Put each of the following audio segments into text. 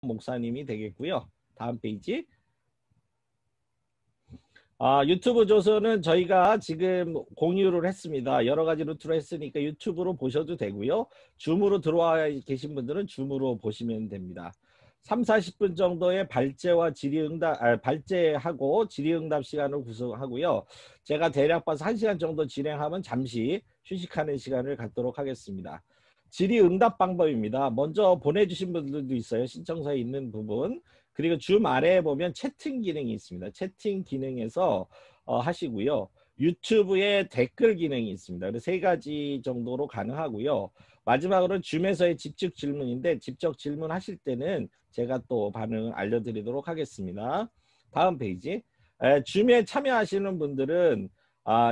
목사님이 되겠고요. 다음 페이지. 유튜브 조서는 저희가 지금 공유를 했습니다. 여러 가지 루트로 했으니까 유튜브로 보셔도 되고요. 줌으로 들어와 계신 분들은 줌으로 보시면 됩니다. 3, 40분 정도의 발제와 질의응답, 발제하고 질의응답 시간을 구성하고요. 제가 대략 봐서 1시간 정도 진행하면 잠시 휴식하는 시간을 갖도록 하겠습니다. 질의응답 방법입니다. 먼저 보내주신 분들도 있어요. 신청서에 있는 부분. 그리고 줌 아래에 보면 채팅 기능이 있습니다. 채팅 기능에서 하시고요. 유튜브에 댓글 기능이 있습니다. 그래서 세 가지 정도로 가능하고요. 마지막으로 줌에서의 직접 질문인데 직접 질문하실 때는 제가 또 반응을 알려드리도록 하겠습니다. 다음 페이지. 줌에 참여하시는 분들은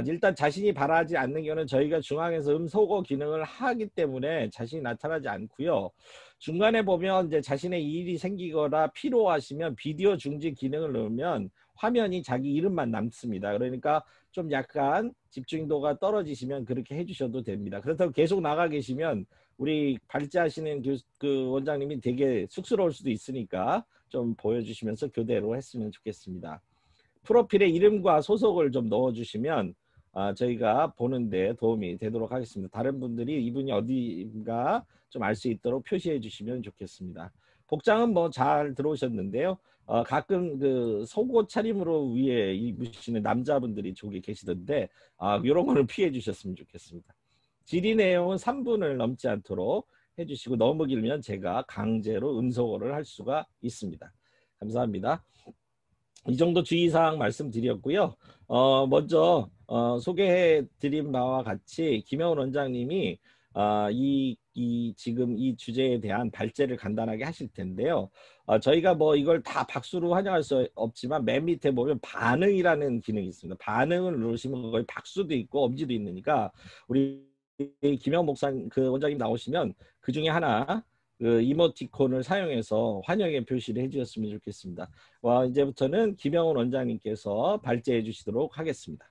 일단 자신이 바라지 않는 경우는 저희가 중앙에서 음소거 기능을 하기 때문에 자신이 나타나지 않고요. 중간에 보면 이제 자신의 일이 생기거나 필요하시면 비디오 중지 기능을 넣으면 화면이 자기 이름만 남습니다. 그러니까 좀 약간 집중도가 떨어지시면 그렇게 해주셔도 됩니다. 그렇다고 계속 나가 계시면 우리 발제하시는 그 원장님이 되게 쑥스러울 수도 있으니까 좀 보여주시면서 교대로 했으면 좋겠습니다. 프로필에 이름과 소속을 좀 넣어주시면 저희가 보는데 도움이 되도록 하겠습니다. 다른 분들이 이분이 어디인가 좀 알 수 있도록 표시해 주시면 좋겠습니다. 복장은 뭐 잘 들어오셨는데요. 가끔 그 속옷 차림으로 위에 입으시는 남자분들이 저기 계시던데 이런 거는 피해 주셨으면 좋겠습니다. 질의 내용은 3분을 넘지 않도록 해주시고 너무 길면 제가 강제로 음소거를 할 수가 있습니다. 감사합니다. 이 정도 주의사항 말씀드렸고요. 먼저 소개해드린 바와 같이 김영훈 원장님이 지금 이 주제에 대한 발제를 간단하게 하실 텐데요. 저희가 뭐 이걸 다 박수로 환영할 수 없지만 맨 밑에 보면 반응이라는 기능이 있습니다. 반응을 누르시면 거기 박수도 있고 엄지도 있으니까 우리 김영훈 목사님 그 원장님 나오시면 그 중에 하나 그 이모티콘을 사용해서 환영의 표시를 해주셨으면 좋겠습니다. 이제부터는 김영훈 원장님께서 발제해 주시도록 하겠습니다.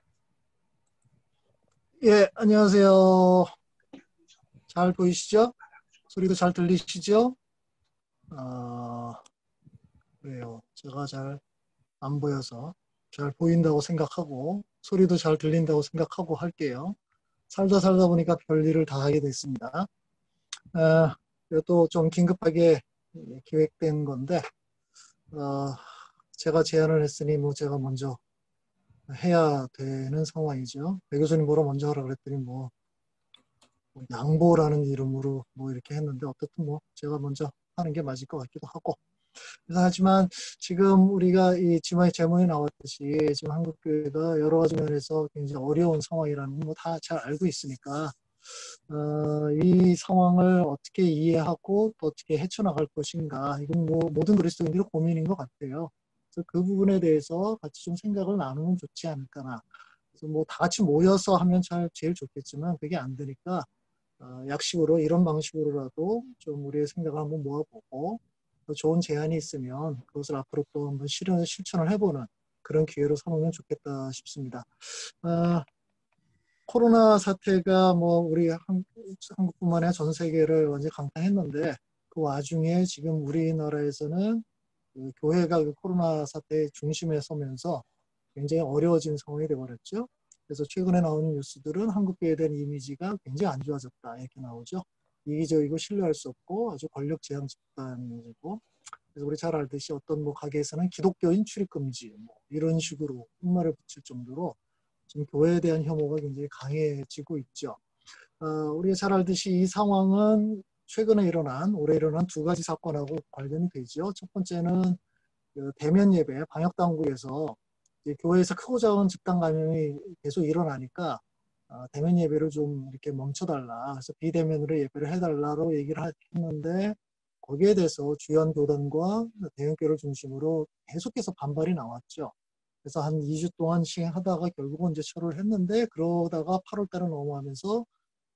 예, 안녕하세요. 잘 보이시죠? 소리도 잘 들리시죠? 그래요. 제가 잘 안 보여서 잘 보인다고 생각하고 소리도 잘 들린다고 생각하고 할게요. 살다 보니까 별일을 다 하게 됐습니다. 또 좀 긴급하게 기획된 건데 제가 제안을 했으니 뭐 제가 먼저 해야 되는 상황이죠. 배 교수님 보러 먼저 하라 그랬더니 뭐 양보라는 이름으로 뭐 이렇게 했는데 어떻든 뭐 제가 먼저 하는 게 맞을 것 같기도 하고. 그래서 하지만 지금 우리가 이 지금의 제목에 나왔듯이 지금 한국교회가 여러 가지 면에서 굉장히 어려운 상황이라는 거 다 잘 알고 있으니까 이 상황을 어떻게 이해하고 또 어떻게 헤쳐나갈 것인가 이건 뭐 모든 그리스도인들의 고민인 것 같아요. 그래서 그 부분에 대해서 같이 좀 생각을 나누면 좋지 않을까나. 그래서 뭐 다 같이 모여서 하면 제일 좋겠지만 그게 안 되니까 약식으로 이런 방식으로라도 좀 우리의 생각을 한번 모아보고 더 좋은 제안이 있으면 그것을 앞으로 또 한번 실천을 해보는 그런 기회로 삼으면 좋겠다 싶습니다. 코로나 사태가 뭐 우리 한국뿐만 아니라 전 세계를 완전히 강타했는데 그 와중에 지금 우리나라에서는 그 교회가 그 코로나 사태의 중심에 서면서 굉장히 어려워진 상황이 되어버렸죠. 그래서 최근에 나오는 뉴스들은 한국교회에 대한 이미지가 굉장히 안 좋아졌다 이렇게 나오죠. 이기적이고 신뢰할 수 없고 아주 권력 재앙 집단이고 그래서 우리 잘 알듯이 어떤 뭐 가게에서는 기독교인 출입 금지 뭐 이런 식으로 푯말을 붙일 정도로 지금 교회에 대한 혐오가 굉장히 강해지고 있죠. 우리가 잘 알듯이 이 상황은 최근에 올해 일어난 두 가지 사건하고 관련이 되죠. 첫 번째는 그 대면 예배 방역 당국에서 교회에서 크고 작은 집단 감염이 계속 일어나니까 대면 예배를 좀 이렇게 멈춰달라. 그래서 비대면으로 예배를 해달라고 얘기를 했는데 거기에 대해서 주연 교단과 대형교를 중심으로 계속해서 반발이 나왔죠. 그래서 한 2주 동안 시행하다가 결국은 이제 철회를 했는데 그러다가 8월 달에 넘어가면서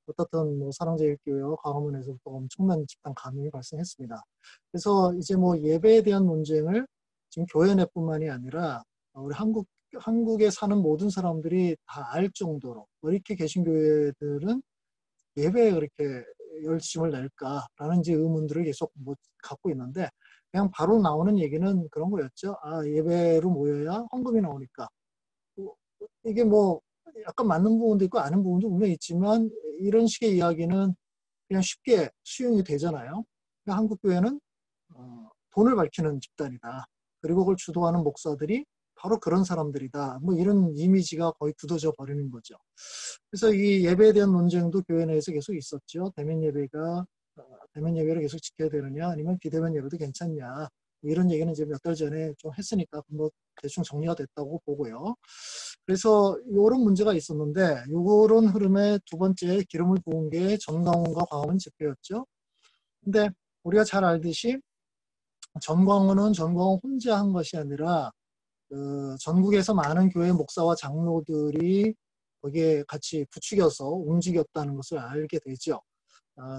어떻든 뭐 사랑제일교회와 광화문에서부터 엄청난 집단 감염이 발생했습니다. 그래서 이제 뭐 예배에 대한 논쟁을 지금 교회 내뿐만이 아니라 우리 한국에 사는 모든 사람들이 다 알 정도로 왜 이렇게 개신교회들은 예배에 그렇게 열심을 낼까라는 이제 의문들을 계속 뭐 갖고 있는데 그냥 바로 나오는 얘기는 그런 거였죠. 아, 예배로 모여야 헌금이 나오니까. 뭐, 이게 뭐 약간 맞는 부분도 있고 아는 부분도 분명히 있지만 이런 식의 이야기는 그냥 쉽게 수용이 되잖아요. 그러니까 한국 교회는 돈을 밝히는 집단이다. 그리고 그걸 주도하는 목사들이 바로 그런 사람들이다. 뭐 이런 이미지가 거의 굳어져 버리는 거죠. 그래서 이 예배에 대한 논쟁도 교회 내에서 계속 있었죠. 대면 예배를 계속 지켜야 되느냐, 아니면 비대면 예배도 괜찮냐. 이런 얘기는 이제 몇 달 전에 좀 했으니까 뭐 대충 정리가 됐다고 보고요. 그래서 이런 문제가 있었는데, 이런 흐름의 두 번째 기름을 부은 게 전광훈과 광화문 집회였죠. 근데 우리가 잘 알듯이 전광훈은 전광훈 혼자 한 것이 아니라 전국에서 많은 교회 목사와 장로들이 거기에 같이 부추겨서 움직였다는 것을 알게 되죠.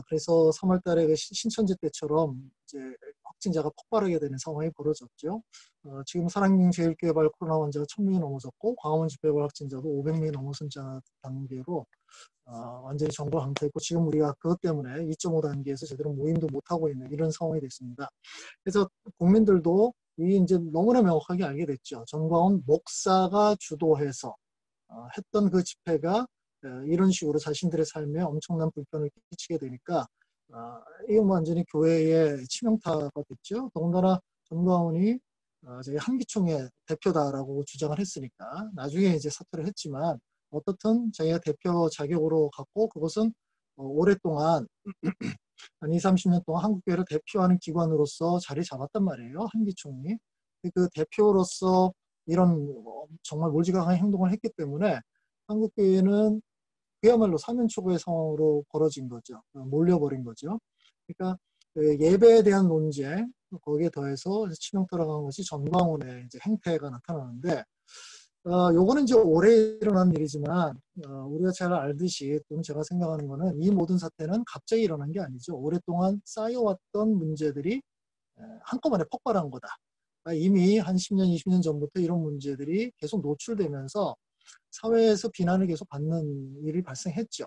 그래서 3월 달에 그 신천지 때처럼 이제 확진자가 폭발하게 되는 상황이 벌어졌죠. 지금 사랑제일교회발 코로나 환자가 1000명이 넘어섰고 광화문 집회발 확진자도 500명이 넘어선 단계로 완전히 정보가 강타했고 지금 우리가 그것 때문에 2.5 단계에서 제대로 모임도 못하고 있는 이런 상황이 됐습니다. 그래서 국민들도 이 이제 너무나 명확하게 알게 됐죠. 전광훈 목사가 주도해서 했던 그 집회가 이런 식으로 자신들의 삶에 엄청난 불편을 끼치게 되니까 이건 완전히 교회의 치명타가 됐죠. 더군다나 전광훈이 저희 한기총의 대표다라고 주장을 했으니까 나중에 이제 사퇴를 했지만 어떻든 자기가 대표 자격으로 갖고 그것은 오랫동안 한 20, 30년 동안 한국교회를 대표하는 기관으로서 자리 잡았단 말이에요. 한기총이. 그 대표로서 이런 정말 몰지각한 행동을 했기 때문에 한국교회는 그야말로 사면초가의 상황으로 벌어진 거죠. 몰려버린 거죠. 그러니까 그 예배에 대한 논쟁, 거기에 더해서 치명타가 간 것이 전광훈의 이제 행태가 나타나는데 요거는 이제 오래 일어난 일이지만 우리가 잘 알듯이 또는 제가 생각하는 거는 이 모든 사태는 갑자기 일어난 게 아니죠. 오랫동안 쌓여왔던 문제들이 한꺼번에 폭발한 거다. 그러니까 이미 한 10년, 20년 전부터 이런 문제들이 계속 노출되면서 사회에서 비난을 계속 받는 일이 발생했죠.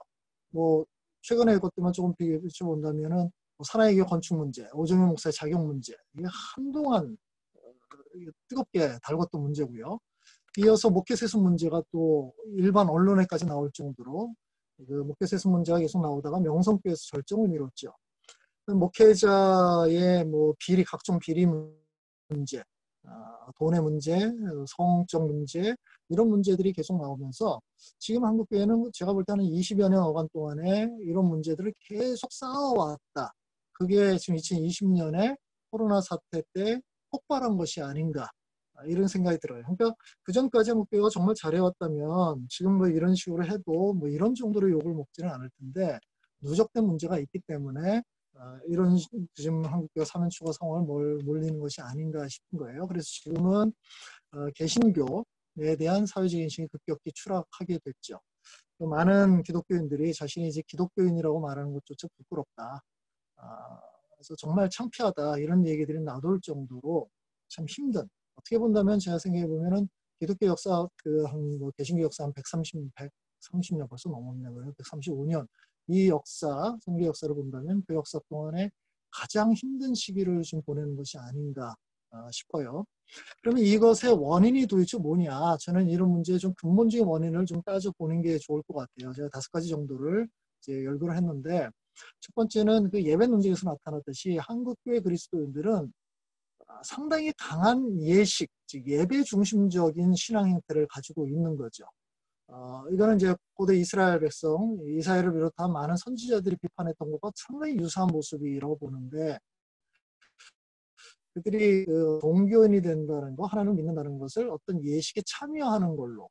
뭐 최근에 것들만 조금 비교해 본다면은 뭐 사나이교회 건축 문제, 오정현 목사의 자격 문제 이게 한동안 뜨겁게 달궜던 문제고요. 이어서 목회세습 문제가 또 일반 언론에까지 나올 정도로 그 목회세습 문제가 계속 나오다가 명성교회에서 절정을 이뤘죠. 목회자의 뭐 비리, 각종 비리 문제, 돈의 문제, 성적 문제 이런 문제들이 계속 나오면서 지금 한국교회는 제가 볼 때는 20여 년 어간 동안에 이런 문제들을 계속 쌓아왔다. 그게 지금 2020년에 코로나 사태 때 폭발한 것이 아닌가 이런 생각이 들어요. 그러니까 그전까지 한국교회가 정말 잘해왔다면 지금 뭐 이런 식으로 해도 뭐 이런 정도로 욕을 먹지는 않을 텐데 누적된 문제가 있기 때문에 이런 지금 한국교회 사면초가 상황을 몰리는 것이 아닌가 싶은 거예요. 그래서 지금은 개신교에 대한 사회적 인식이 급격히 추락하게 됐죠. 많은 기독교인들이 자신이 이제 기독교인이라고 말하는 것조차 부끄럽다. 그래서 정말 창피하다 이런 얘기들이 나돌 정도로 참 힘든. 어떻게 본다면 제가 생각해 보면은 기독교 역사 뭐 개신교 역사 한 130년 벌써 넘었네요. 135년 이 역사, 선교 역사를 본다면 그 역사 동안에 가장 힘든 시기를 좀 보내는 것이 아닌가 싶어요. 그러면 이것의 원인이 도대체 뭐냐? 저는 이런 문제의 좀 근본적인 원인을 좀 따져보는 게 좋을 것 같아요. 제가 5가지 정도를 이제 열거를 했는데 첫 번째는 그 예배 논쟁에서 나타났듯이 한국교회 그리스도인들은 상당히 강한 예식, 즉 예배 중심적인 신앙 행태를 가지고 있는 거죠. 이거는 이제 고대 이스라엘 백성, 이사야를 비롯한 많은 선지자들이 비판했던 것과 상당히 유사한 모습이라고 보는데 그들이 종교인이 된다는 거, 하나님을 믿는다는 것을 어떤 예식에 참여하는 걸로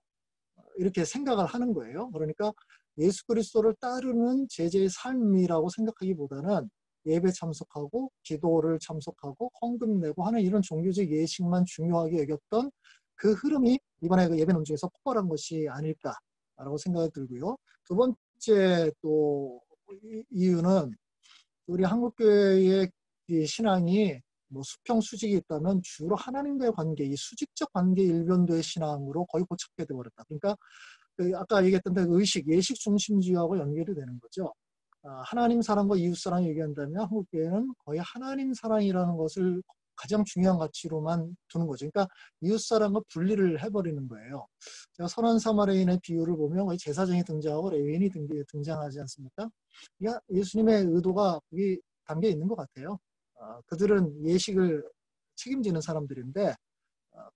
이렇게 생각을 하는 거예요. 그러니까 예수 그리스도를 따르는 제자의 삶이라고 생각하기보다는 예배 참석하고 기도를 참석하고 헌금 내고 하는 이런 종교적 예식만 중요하게 여겼던 그 흐름이 이번에 그 예배 논쟁에서 폭발한 것이 아닐까라고 생각이 들고요. 두 번째 또 이유는 우리 한국교회의 이 신앙이 뭐 수평 수직이 있다면 주로 하나님과의 관계, 이 수직적 관계 일변도의 신앙으로 거의 고착돼 버렸다. 그러니까 아까 얘기했던 그 의식, 예식 중심주의하고 연결이 되는 거죠. 하나님 사랑과 이웃 사랑 얘기한다면 한국교회는 거의 하나님 사랑이라는 것을 가장 중요한 가치로만 두는 거죠. 그러니까 이웃사랑과 분리를 해버리는 거예요. 제가 선한 사마리아인의 비유를 보면 거의 제사장이 등장하고 레위인이 등장하지 않습니까? 그러니까 예수님의 의도가 거기 담겨 있는 것 같아요. 그들은 예식을 책임지는 사람들인데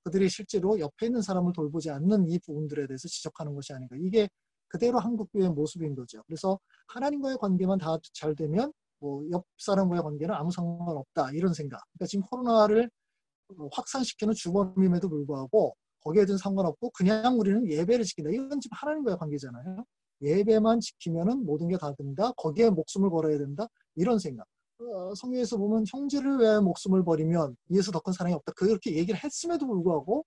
그들이 실제로 옆에 있는 사람을 돌보지 않는 이 부분들에 대해서 지적하는 것이 아닌가. 이게 그대로 한국교회의 모습인 거죠. 그래서 하나님과의 관계만 다 잘 되면 뭐 옆 사람과의 관계는 아무 상관없다 이런 생각. 그러니까 지금 코로나를 확산시키는 주범임에도 불구하고 거기에든 상관없고 그냥 우리는 예배를 지킨다. 이건 지금 하나님과의 관계잖아요. 예배만 지키면은 모든 게 다 된다. 거기에 목숨을 걸어야 된다. 이런 생각. 성경에서 보면 형제를 위하여 목숨을 버리면 이에서 더 큰 사랑이 없다. 그렇게 얘기를 했음에도 불구하고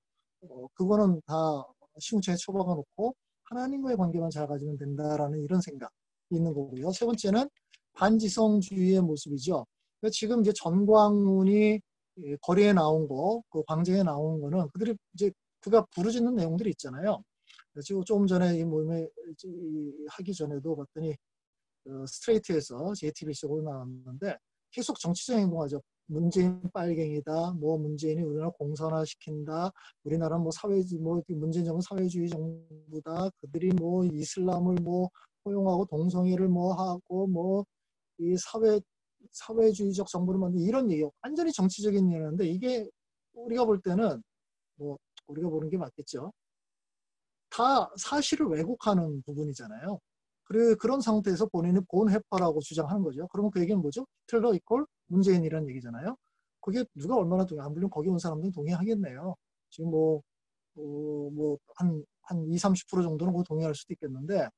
그거는 다 시궁창에 처박아 놓고 하나님과의 관계만 잘 가지면 된다라는 이런 생각이 있는 거고요. 세 번째는 반지성주의의 모습이죠. 그러니까 지금 이제 전광훈이 거리에 나온 거, 그 광장에 나온 거는 그들이 이제 그가 부르짖는 내용들이 있잖아요. 지금 조금 전에 이 모임에 하기 전에도 봤더니 스트레이트에서 JTBC로 나왔는데 계속 정치적 행동하죠. 문재인 빨갱이다. 뭐 문재인이 우리나라 공산화시킨다. 우리나라 뭐 문재인 정부 사회주의 정부다. 그들이 뭐 이슬람을 뭐 포용하고 동성애를 뭐 하고 뭐 이 사회주의적 정부를 만든 이런 얘기 완전히 정치적인 얘기인데 이게 우리가 볼 때는 뭐 우리가 보는 게 맞겠죠. 다 사실을 왜곡하는 부분이잖아요. 그리고 그런 상태에서 본인이 본해파라고 주장하는 거죠. 그러면 그 얘기는 뭐죠? 히틀러 이퀄 문재인이라는 얘기잖아요. 그게 누가 얼마나 안 물론 거기 온 사람들은 동의하겠네요. 지금 한 20, 30% 정도는 그 동의할 수도 있겠는데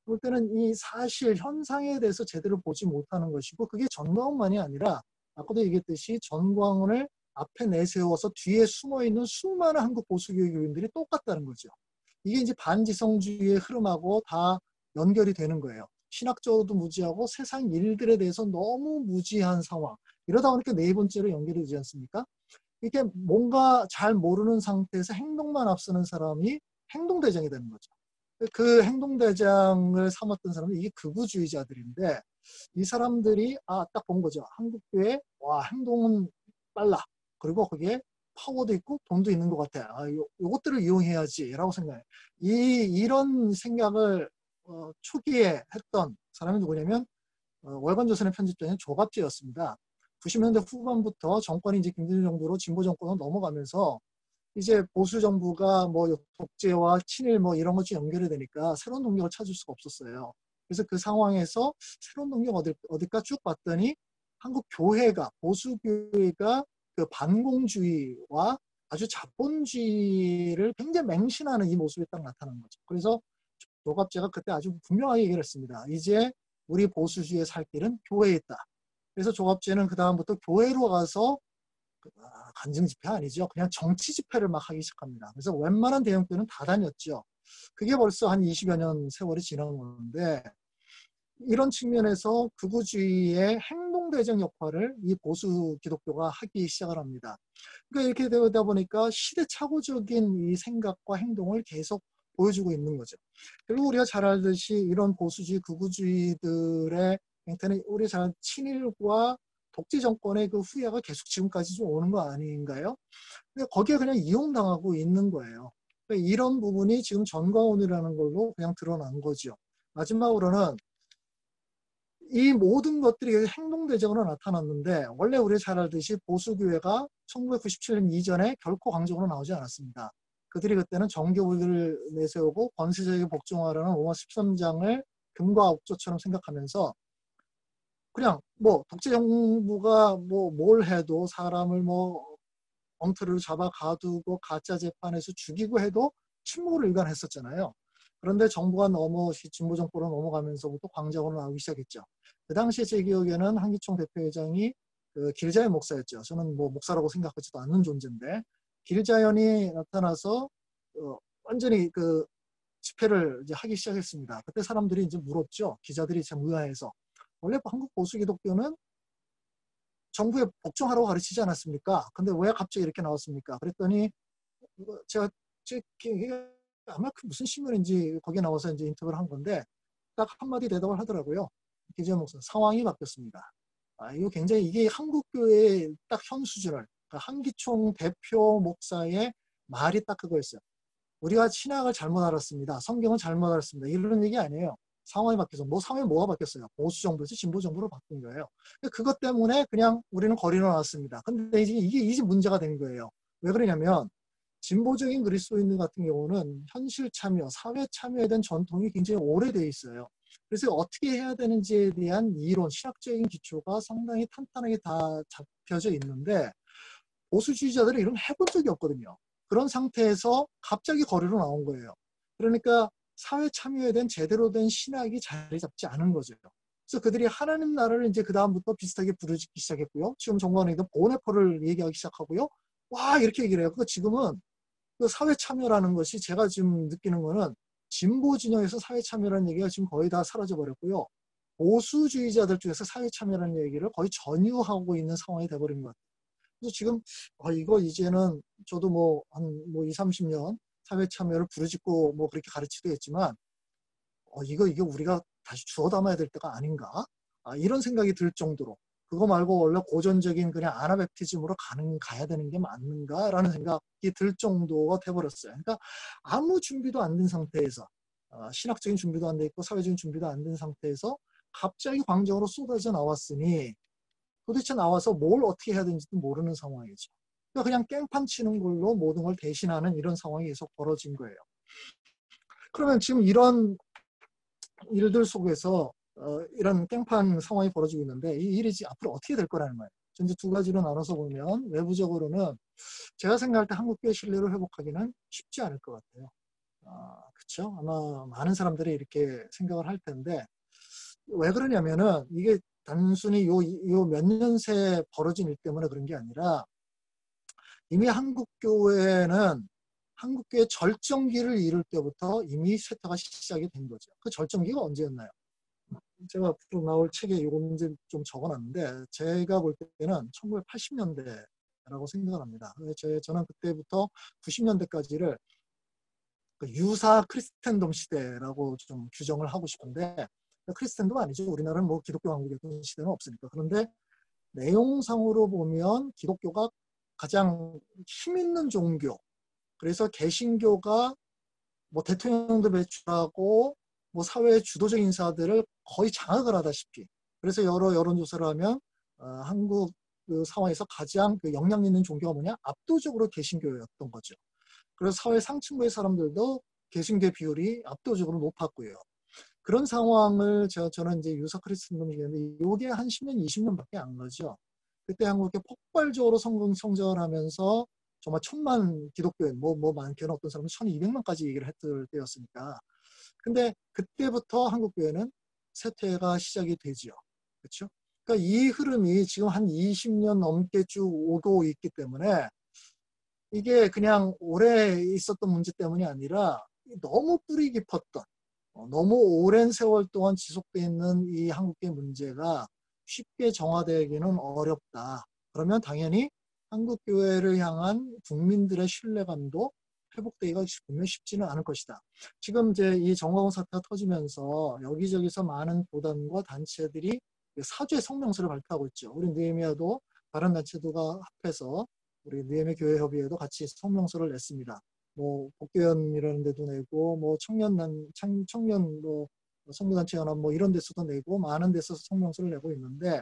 볼 때는 이 사실 현상에 대해서 제대로 보지 못하는 것이고 그게 전광훈만이 아니라 아까도 얘기했듯이 전광훈을 앞에 내세워서 뒤에 숨어있는 수많은 한국 보수교회 교인들이 똑같다는 거죠. 이게 이제 반지성주의의 흐름하고 다 연결이 되는 거예요. 신학적으로도 무지하고 세상 일들에 대해서 너무 무지한 상황. 이러다 보니까 네 번째로 연결이 되지 않습니까? 이게 뭔가 잘 모르는 상태에서 행동만 앞서는 사람이 행동대장이 되는 거죠. 그 행동대장을 삼았던 사람은 이게 극우주의자들인데 이 사람들이 딱 본 거죠. 한국교회 와 행동은 빨라. 그리고 거기에 파워도 있고 돈도 있는 것 같아. 요것들을 이용해야지 라고 생각해요. 이런 생각을 초기에 했던 사람이 누구냐면 월간조선의 편집장인 조갑제였습니다. 90년대 후반부터 정권이 이제 김대중 정부로 진보 정권으로 넘어가면서 이제 보수 정부가 뭐 독재와 친일 뭐 이런 것이 연결이 되니까 새로운 동력을 찾을 수가 없었어요. 그래서 그 상황에서 새로운 동력 어딜까 쭉 봤더니 한국 교회가 보수 교회가 그 반공주의와 아주 자본주의를 굉장히 맹신하는 이 모습이 딱 나타난 거죠. 그래서 조갑제가 그때 아주 분명하게 얘기를 했습니다. 이제 우리 보수주의의 살 길은 교회에 있다. 그래서 조갑제는 그 다음부터 교회로 가서 간증 집회 아니죠. 그냥 정치 집회를 막 하기 시작합니다. 그래서 웬만한 대형교회는 다 다녔죠. 그게 벌써 한 20여 년 세월이 지난 건데 이런 측면에서 극우주의의 행동대장 역할을 이 보수 기독교가 하기 시작을 합니다. 그러니까 이렇게 되다 보니까 시대착오적인 이 생각과 행동을 계속 보여주고 있는 거죠. 그리고 우리가 잘 알듯이 이런 보수주의, 극우주의들의 형태는 우리 잘 친일과 독재 정권의 그 후예가 계속 지금까지 좀 오는 거 아닌가요? 근데 거기에 그냥 이용당하고 있는 거예요. 그러니까 이런 부분이 지금 전광훈이라는 걸로 그냥 드러난 거죠. 마지막으로는 이 모든 것들이 행동대장으로 나타났는데 원래 우리 잘 알듯이 보수교회가 1997년 이전에 결코 강적으로 나오지 않았습니다. 그들이 그때는 정교회를 내세우고 권세자에게 복종하라는 로마 13장을 금과 옥조처럼 생각하면서 그냥 뭐 독재 정부가 뭐 뭘 해도 사람을 뭐 엉터리로 잡아 가두고 가짜 재판에서 죽이고 해도 침묵을 일관했었잖아요. 그런데 정부가 진보 정권으로 넘어가면서부터 광장으로 나오기 시작했죠. 그 당시에 제 기억에는 한기총 대표회장이 그 길자연 목사였죠. 저는 뭐 목사라고 생각하지도 않는 존재인데 길자연이 나타나서 완전히 그 집회를 이제 하기 시작했습니다. 그때 사람들이 이제 물었죠. 기자들이 참 의아해서 원래 한국 보수 기독교는 정부에 복종하라고 가르치지 않았습니까? 근데 왜 갑자기 이렇게 나왔습니까? 그랬더니 제가 아마 그 무슨 신문인지 거기에 나와서 이제 인터뷰를 한 건데 딱 한마디 대답을 하더라고요. 기자 목사 상황이 바뀌었습니다. 이거 굉장히 이게 한국 교회의 딱 현 수준을 그러니까 한기총 대표 목사의 말이 딱 그거였어요. 우리가 신학을 잘못 알았습니다. 성경을 잘못 알았습니다. 이런 얘기 아니에요. 상황이 바뀌어서 뭐 상황이 뭐가 바뀌었어요? 보수 정부에서 진보 정부로 바뀐 거예요. 그것 때문에 그냥 우리는 거리로 나왔습니다. 근데 이게 문제가 된 거예요. 왜 그러냐면 진보적인 그리스도인들 같은 경우는 현실 참여, 사회 참여에 대한 전통이 굉장히 오래돼 있어요. 그래서 어떻게 해야 되는지에 대한 이론, 신학적인 기초가 상당히 탄탄하게 다 잡혀져 있는데 보수주의자들은 이런 해본 적이 없거든요. 그런 상태에서 갑자기 거리로 나온 거예요. 그러니까 사회 참여에 대한 제대로 된 신학이 자리 잡지 않은 거죠. 그래서 그들이 하나님 나라를 이제 그 다음부터 비슷하게 부르짖기 시작했고요. 지금 정관에도 보네포를 얘기하기 시작하고요. 와 이렇게 얘기를 해요. 지금은 그 사회 참여라는 것이 제가 지금 느끼는 거는 진보 진영에서 사회 참여라는 얘기가 지금 거의 다 사라져 버렸고요. 보수주의자들 중에서 사회 참여라는 얘기를 거의 전유하고 있는 상황이 돼버린 것 같아요. 그래서 지금 이거 이제는 저도 한 2, 30년 사회 참여를 부르짖고 그렇게 가르치기도 했지만 이거 우리가 다시 주워 담아야 될 때가 아닌가? 이런 생각이 들 정도로 그거 말고 원래 고전적인 그냥 아나베프티즘으로 가야 되는 게 맞는가라는 생각이 들 정도가 돼버렸어요. 그러니까 아무 준비도 안 된 상태에서 신학적인 준비도 안 돼 있고 사회적인 준비도 안 된 상태에서 갑자기 광적으로 쏟아져 나왔으니 도대체 나와서 뭘 어떻게 해야 되는지도 모르는 상황이죠. 그러니까 그냥 깽판 치는 걸로 모든 걸 대신하는 이런 상황이 계속 벌어진 거예요. 그러면 지금 이런 일들 속에서 이런 깽판 상황이 벌어지고 있는데 이 일이 앞으로 어떻게 될 거라는 거예요. 이제 두 가지로 나눠서 보면 외부적으로는 제가 생각할 때 한국교회 신뢰를 회복하기는 쉽지 않을 것 같아요. 그렇죠? 아마 많은 사람들이 이렇게 생각을 할 텐데 왜 그러냐면은 이게 단순히 요 몇 년 새 벌어진 일 때문에 그런 게 아니라 이미 한국교회 절정기를 이룰 때부터 이미 쇠퇴가 시작이 된 거죠. 그 절정기가 언제였나요? 제가 앞으로 나올 책에 이거 문제 좀 적어놨는데 제가 볼 때는 1980년대라고 생각을 합니다. 저는 그때부터 90년대까지를 유사 크리스텐덤 시대라고 좀 규정을 하고 싶은데 크리스텐덤 아니죠. 우리나라는 기독교 왕국이었던 시대는 없으니까. 그런데 내용상으로 보면 기독교가 가장 힘있는 종교. 그래서 개신교가 대통령도 배출하고 사회의 주도적 인사들을 거의 장악을 하다시피. 그래서 여러 여론조사를 하면 한국 그 상황에서 가장 영향 있는 종교가 뭐냐? 압도적으로 개신교였던 거죠. 그래서 사회 상층부의 사람들도 개신교 비율이 압도적으로 높았고요. 그런 상황을 저는 이제 유사 크리스천덤 얘기했는데 이게 한 10년, 20년밖에 안 가죠. 그때 한국에 폭발적으로 성장을 하면서 정말 1,000만 기독교인, 많게는 어떤 사람은 1,200만까지 얘기를 했을 때였으니까. 근데 그때부터 한국교회는 쇠퇴가 시작이 되죠. 그렇죠? 그러니까 이 흐름이 지금 한 20년 넘게 쭉 오고 있기 때문에 이게 그냥 오래 있었던 문제 때문이 아니라 너무 뿌리 깊었던 너무 오랜 세월 동안 지속되어 있는 이 한국의 문제가 쉽게 정화되기는 어렵다. 그러면 당연히 한국교회를 향한 국민들의 신뢰감도 회복되기가 분명히 쉽지는 않을 것이다. 지금 이제 이 정광훈 사태가 터지면서 여기저기서 많은 교단과 단체들이 사죄 성명서를 발표하고 있죠. 우리 느헤미야도 다른 단체들과 합해서 우리 느헤미야 교회협의회도 같이 성명서를 냈습니다. 복교연이라는 데도 내고 청년 선교단체 연합 이런 데서도 내고 많은 데서 성명서를 내고 있는데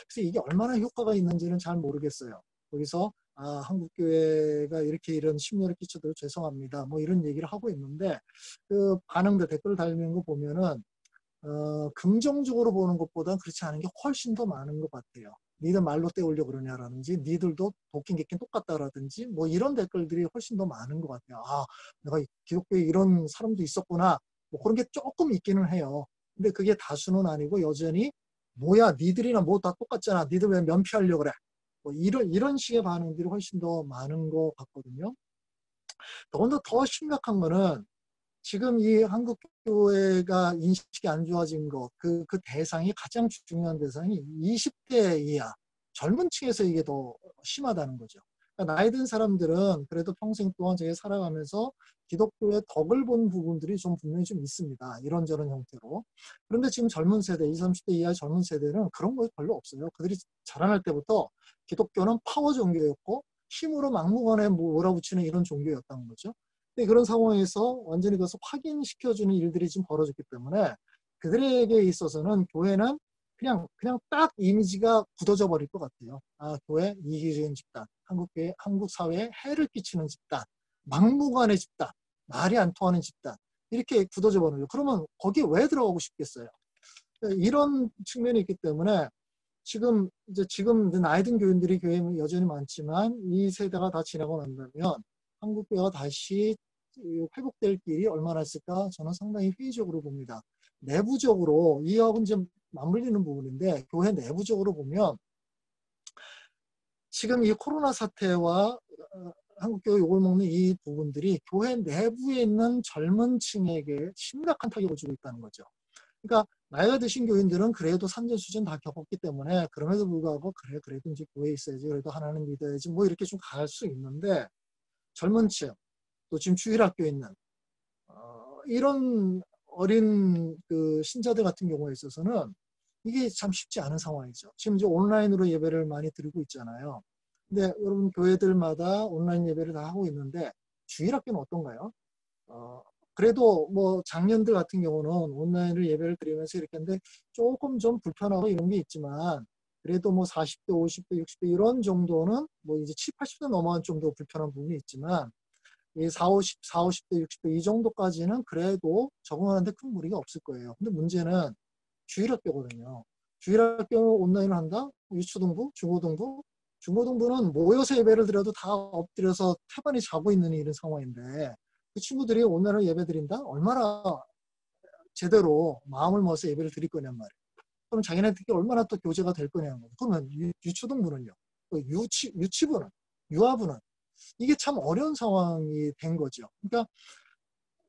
그래서 이게 얼마나 효과가 있는지는 잘 모르겠어요. 거기서 한국교회가 이렇게 이런 심려를 끼쳐도 죄송합니다. 이런 얘기를 하고 있는데 그 반응들 댓글 달리는 거 보면은 긍정적으로 보는 것보다 그렇지 않은 게 훨씬 더 많은 것 같아요. 니들 말로 떼우려 그러냐라든지 니들도 도끼 객긴 똑같다라든지 이런 댓글들이 훨씬 더 많은 것 같아요. 내가 기독교에 이런 사람도 있었구나. 그런 게 조금 있기는 해요. 근데 그게 다수는 아니고 여전히 뭐야 니들이나 다 똑같잖아. 니들 왜 면피하려고 그래. 이런 식의 반응들이 훨씬 더 많은 것 같거든요. 더군다나 더 심각한 거는 지금 이 한국교회가 인식이 안 좋아진 거, 그 대상이 가장 중요한 대상이 20대 이하 젊은 층에서 이게 더 심하다는 거죠. 그러니까 나이 든 사람들은 그래도 평생 동안 저희 살아가면서 기독교의 덕을 본 부분들이 좀 분명히 좀 있습니다. 이런저런 형태로. 그런데 지금 젊은 세대, 20, 30대 이하의 젊은 세대는 그런 거 별로 없어요. 그들이 자라날 때부터 기독교는 파워 종교였고 힘으로 막무가내 몰아붙이는 이런 종교였다는 거죠. 근데 그런 상황에서 완전히 그것을 확인시켜주는 일들이 지금 벌어졌기 때문에 그들에게 있어서는 교회는 그냥 딱 이미지가 굳어져 버릴 것 같아요. 아, 교회 이기적인 집단, 한국교회, 한국 사회에 해를 끼치는 집단, 막무가내 집단, 말이 안 통하는 집단, 이렇게 굳어져 버려요. 그러면 거기에 왜 들어가고 싶겠어요? 이런 측면이 있기 때문에 지금 나이 든 교인들이 교회에 여전히 많지만 이 세대가 다 지나고 난다면 한국교회가 다시 회복될 길이 얼마나 있을까 저는 상당히 회의적으로 봅니다. 내부적으로 이하고는 좀 맞물리는 부분인데 교회 내부적으로 보면 지금 이 코로나 사태와 한국교회 욕을 먹는 이 부분들이 교회 내부에 있는 젊은 층에게 심각한 타격을 주고 있다는 거죠. 그러니까 나이가 드신 교인들은 그래도 산전수전 다 겪었기 때문에 그럼에도 불구하고 그래도 이제 교회에 있어야지, 그래도 하나님 믿어야지, 뭐 이렇게 좀 갈 수 있는데 젊은 층, 또 지금 주일학교에 있는 이런 어린 그 신자들 같은 경우에 있어서는 이게 참 쉽지 않은 상황이죠. 지금 이제 온라인으로 예배를 많이 드리고 있잖아요. 근데 여러분 교회들마다 온라인 예배를 다 하고 있는데 주일학교는 어떤가요? 그래도 뭐 작년들 같은 경우는 온라인으로 예배를 드리면서 이렇게 했는데 조금 좀 불편하고 이런 게 있지만 그래도 뭐 40대, 50대, 60대 이런 정도는 뭐 이제 7, 80대 넘어간 좀 더 불편한 부분이 있지만 이 50대, 60대 이 정도까지는 그래도 적응하는데 큰 무리가 없을 거예요. 근데 문제는 주일학교거든요. 주일학교 온라인을 한다? 유초등부, 중고등부? 중고등부는 모여서 예배를 드려도 다 엎드려서 태반이 자고 있는 이런 상황인데 그 친구들이 온라인으로 예배 드린다? 얼마나 제대로 마음을 먹어서 예배를 드릴 거냔 말이에요. 그럼 자기네들이 얼마나 또 교제가 될 거냐는 거예요. 그러면 유초등부는요. 유치부는, 유아부는 이게 참 어려운 상황이 된 거죠. 그러니까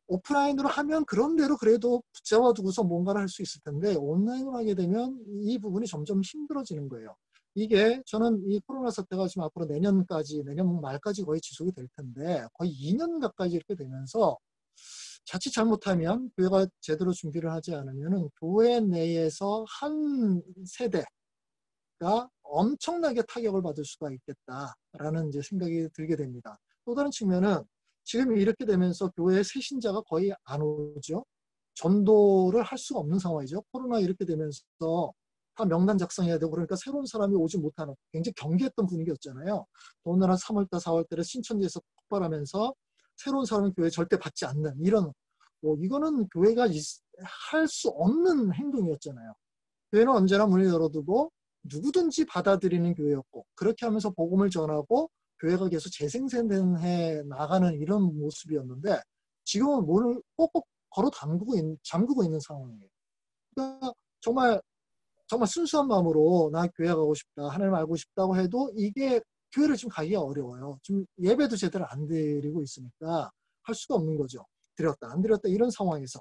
오프라인으로 하면 그런 대로 그래도 붙잡아 두고서 뭔가를 할 수 있을 텐데 온라인으로 하게 되면 이 부분이 점점 힘들어지는 거예요. 이게 저는 이 코로나 사태가 지금 앞으로 내년 말까지 거의 지속이 될 텐데 거의 2년 가까이 이렇게 되면서 자칫 잘못하면 교회가 제대로 준비를 하지 않으면 교회 내에서 한 세대가 엄청나게 타격을 받을 수가 있겠다라는 이제 생각이 들게 됩니다. 또 다른 측면은 지금 이렇게 되면서 교회 새신자가 거의 안 오죠. 전도를 할 수가 없는 상황이죠. 코로나 이렇게 되면서 다 명단 작성해야 되고 그러니까 새로운 사람이 오지 못하는 굉장히 경계했던 분위기였잖아요. 더군다나 3월달, 4월달에 신천지에서 폭발하면서 새로운 사람은 교회 절대 받지 않는 이런 이거는 교회가 할 수 없는 행동이었잖아요. 교회는 언제나 문을 열어두고 누구든지 받아들이는 교회였고 그렇게 하면서 복음을 전하고 교회가 계속 재생산해 나가는 이런 모습이었는데 지금은 문을 꼭꼭 걸어 잠그고 있는 상황이에요. 그러니까 정말 순수한 마음으로 나 교회 가고 싶다, 하나님 알고 싶다고 해도 이게 교회를 지금 가기가 어려워요. 지금 예배도 제대로 안 드리고 있으니까 할 수가 없는 거죠. 드렸다, 안 드렸다 이런 상황에서.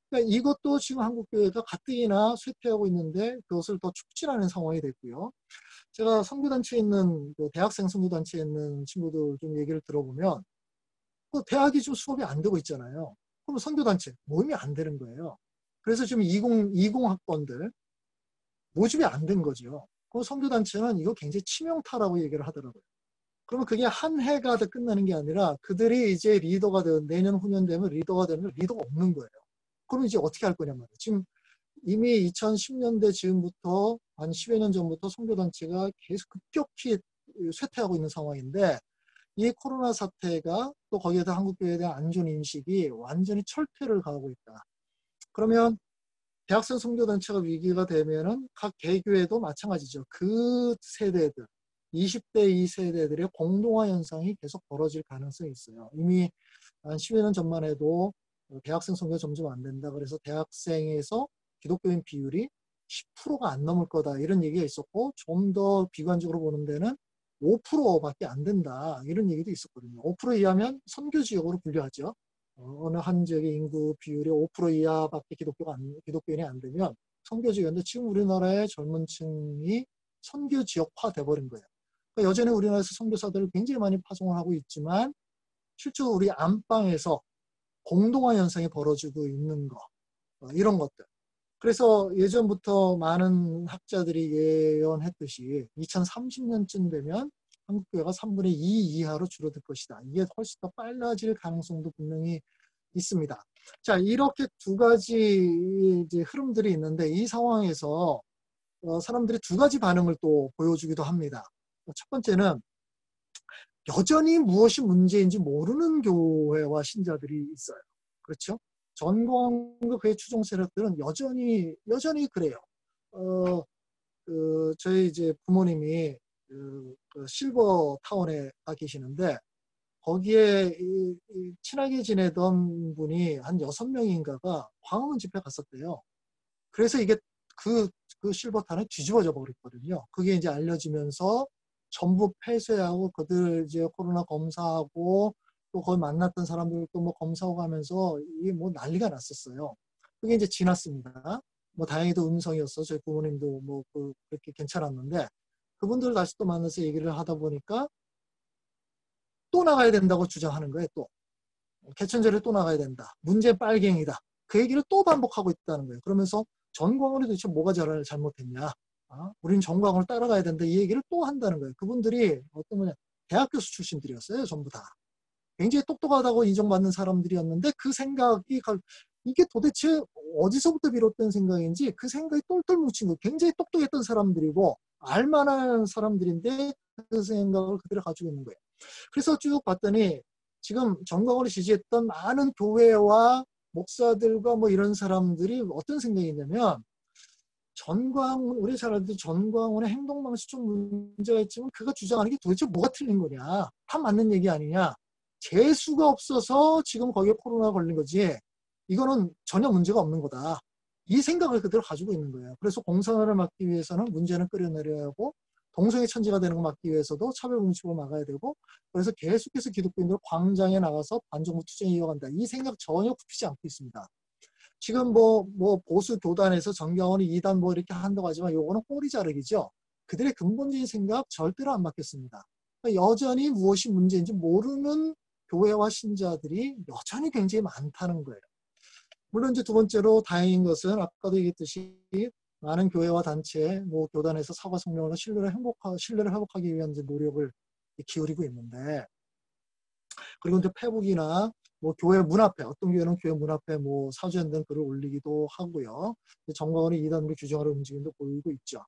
그러니까 이것도 지금 한국교회가 가뜩이나 쇠퇴하고 있는데 그것을 더 촉진하는 상황이 됐고요. 제가 선교단체에 있는 대학생 선교단체에 있는 친구들 좀 얘기를 들어보면 대학이 좀 수업이 안 되고 있잖아요. 그럼 선교단체 모임이 안 되는 거예요. 그래서 지금 20 학번들 모집이 안 된 거죠. 그 선교단체는 이거 굉장히 치명타라고 얘기를 하더라고요. 그러면 그게 한 해가 다 끝나는 게 아니라 그들이 이제 리더가 되는 내년 후년 되면 리더가 되면 리더가 없는 거예요. 그럼 이제 어떻게 할 거냐 말이에요. 지금 이미 2010년대 즈음부터 한 10여 년 전부터 선교단체가 계속 급격히 쇠퇴하고 있는 상황인데 이 코로나 사태가 또 거기에다 한국교회에 대한 안 좋은 인식이 완전히 철퇴를 가하고 있다. 그러면 대학생 선교단체가 위기가 되면은 각 개교회도 마찬가지죠. 그 세대들, 20대 이 세대들의 공동화 현상이 계속 벌어질 가능성이 있어요. 이미 한 10여 년 전만 해도 대학생 선교가 점점 안 된다. 그래서 대학생에서 기독교인 비율이 10%가 안 넘을 거다. 이런 얘기가 있었고 좀 더 비관적으로 보는 데는 5%밖에 안 된다. 이런 얘기도 있었거든요. 5% 이하면 선교 지역으로 분류하죠. 어느 한 지역의 인구 비율이 5% 이하밖에 기독교인이 안 되면 선교 지역인데 지금 우리나라의 젊은 층이 선교 지역화 돼버린 거예요. 그러니까 여전히 우리나라에서 선교사들을 굉장히 많이 파송을 하고 있지만 실제로 우리 안방에서 공동화 현상이 벌어지고 있는 거, 이런 것들. 그래서 예전부터 많은 학자들이 예언했듯이 2030년쯤 되면 한국 교회가 3분의 2 이하로 줄어들 것이다. 이게 훨씬 더 빨라질 가능성도 분명히 있습니다. 자, 이렇게 두 가지 이제 흐름들이 있는데 이 상황에서 사람들이 두 가지 반응을 또 보여주기도 합니다. 첫 번째는 여전히 무엇이 문제인지 모르는 교회와 신자들이 있어요. 그렇죠? 전광훈과 그의 추종 세력들은 여전히 그래요. 저희 이제 부모님이 그 실버 타운에 가 계시는데 거기에 친하게 지내던 분이 한 6명인가가 광화문 집회 갔었대요. 그래서 이게 그 실버타운이 뒤집어져 버렸거든요. 그게 이제 알려지면서 전부 폐쇄하고 그들 이제 코로나 검사하고 또 거기 만났던 사람들도 뭐 검사하고 가면서 이게 뭐 난리가 났었어요. 그게 이제 지났습니다. 뭐 다행히도 음성이었어. 저희 부모님도 뭐 그렇게 괜찮았는데 그분들 다시 또 만나서 얘기를 하다 보니까 또 나가야 된다고 주장하는 거예요. 또 개천절에 또 나가야 된다. 문제 빨갱이다. 그 얘기를 또 반복하고 있다는 거예요. 그러면서 전광훈이 도대체 뭐가 잘못했냐. 우리는 전광훈을 따라가야 된다. 이 얘기를 또 한다는 거예요. 그분들이 어떤 거냐. 대학 교수 출신들이었어요. 전부 다. 굉장히 똑똑하다고 인정받는 사람들이었는데 그 생각이 이게 도대체 어디서부터 비롯된 생각인지 그 생각이 똘똘 뭉친 거. 굉장히 똑똑했던 사람들이고 알만한 사람들인데 그 생각을 그대로 가지고 있는 거예요. 그래서 쭉 봤더니 지금 전광훈을 지지했던 많은 교회와 목사들과 뭐 이런 사람들이 어떤 생각이 있냐면 우리 잘 알듯이 전광훈의 행동 방식 좀 문제가 있지만 그가 주장하는 게 도대체 뭐가 틀린 거냐. 다 맞는 얘기 아니냐. 재수가 없어서 지금 거기에 코로나 걸린 거지. 이거는 전혀 문제가 없는 거다. 이 생각을 그대로 가지고 있는 거예요. 그래서 공산화를 막기 위해서는 문제는 끌어내려야 하고 동성애 천지가 되는 거 막기 위해서도 차별금지법을 막아야 되고 그래서 계속해서 기독교인들 광장에 나가서 반정부 투쟁을 이어간다. 이 생각 전혀 굽히지 않고 있습니다. 지금 뭐 보수 교단에서 전광훈이 이단 뭐 이렇게 한다고 하지만 요거는 꼬리 자르기죠. 그들의 근본적인 생각 절대로 안 바뀌었습니다. 그러니까 여전히 무엇이 문제인지 모르는 교회와 신자들이 여전히 굉장히 많다는 거예요. 물론 이제 두 번째로 다행인 것은 아까도 얘기했듯이 많은 교회와 단체, 뭐 교단에서 사과 성명으로 신뢰를 회복하기 위한 이제 노력을 기울이고 있는데, 그리고 이제 페북이나 뭐 교회 문 앞에, 어떤 교회는 교회 문 앞에 뭐 사주연된 글을 올리기도 하고요. 전광훈이 이단으로 규정하는 움직임도 보이고 있죠.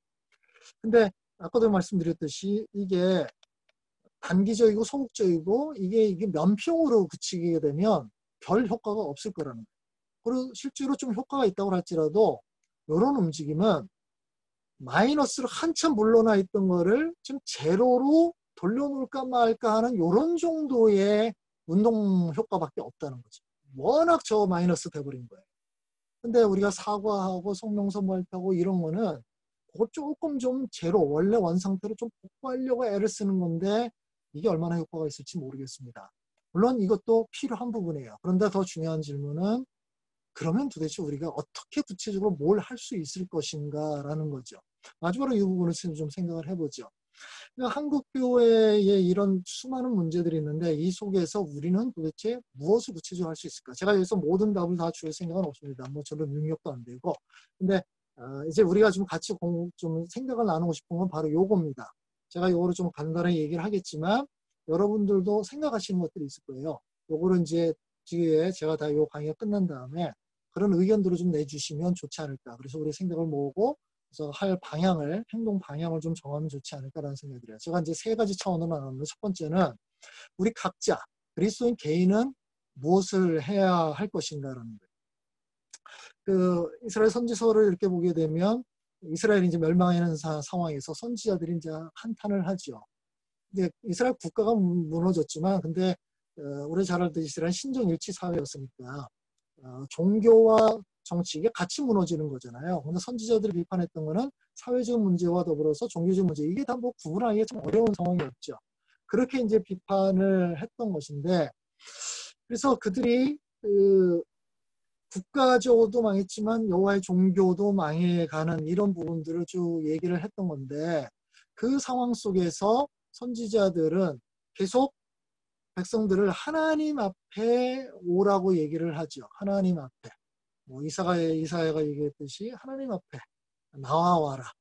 근데 아까도 말씀드렸듯이 이게 단기적이고 소극적이고 이게 면평으로 그치게 되면 별 효과가 없을 거라는 거예요. 그리고 실제로 좀 효과가 있다고 할지라도 이런 움직임은 마이너스로 한참 물러나 있던 거를 좀 제로로 돌려놓을까 말까 하는 이런 정도의 운동 효과밖에 없다는 거죠. 워낙 저 마이너스 돼버린 거예요. 근데 우리가 사과하고 성명서 발표하고 이런 거는 그거 조금 좀 제로, 원래 원상태로 좀 복구하려고 애를 쓰는 건데 이게 얼마나 효과가 있을지 모르겠습니다. 물론 이것도 필요한 부분이에요. 그런데 더 중요한 질문은 그러면 도대체 우리가 어떻게 구체적으로 뭘 할 수 있을 것인가라는 거죠. 마지막으로 이 부분을 좀 생각을 해보죠. 그러니까 한국 교회에 이런 수많은 문제들이 있는데 이 속에서 우리는 도대체 무엇을 구체적으로 할 수 있을까? 제가 여기서 모든 답을 다 줄 생각은 없습니다. 뭐 저도 능력도 안 되고. 근데 이제 우리가 좀 같이 좀 생각을 나누고 싶은 건 바로 요겁니다. 제가 요거를 좀 간단하게 얘기를 하겠지만 여러분들도 생각하시는 것들이 있을 거예요. 요거를 이제 뒤에 제가 다 요 강의가 끝난 다음에 그런 의견들을 좀 내주시면 좋지 않을까. 그래서 우리 생각을 모으고 그래서 할 방향을, 행동 방향을 좀 정하면 좋지 않을까라는 생각이 들어요. 제가 이제 세 가지 차원으로 나눴는데 첫 번째는 우리 각자, 그리스도인 개인은 무엇을 해야 할 것인가라는 거예요. 그 이스라엘 선지서를 이렇게 보게 되면 이스라엘이 이제 멸망하는 상황에서 선지자들이 이제 한탄을 하죠. 근데 이스라엘 국가가 무너졌지만 근데 우리 잘 알듯이 이스라엘 신정일치 사회였으니까 종교와 정치 이게 같이 무너지는 거잖아요. 근데 선지자들이 비판했던 거는 사회적 문제와 더불어서 종교적 문제 이게 다 뭐 구분하기가 좀 어려운 상황이었죠. 그렇게 이제 비판을 했던 것인데 그래서 그들이 국가적으로도 망했지만 여호와의 종교도 망해가는 이런 부분들을 쭉 얘기를 했던 건데 그 상황 속에서 선지자들은 계속 백성들을 하나님 앞에 오라고 얘기를 하죠. 하나님 앞에. 뭐 이사야가 얘기했듯이 하나님 앞에 나와와라.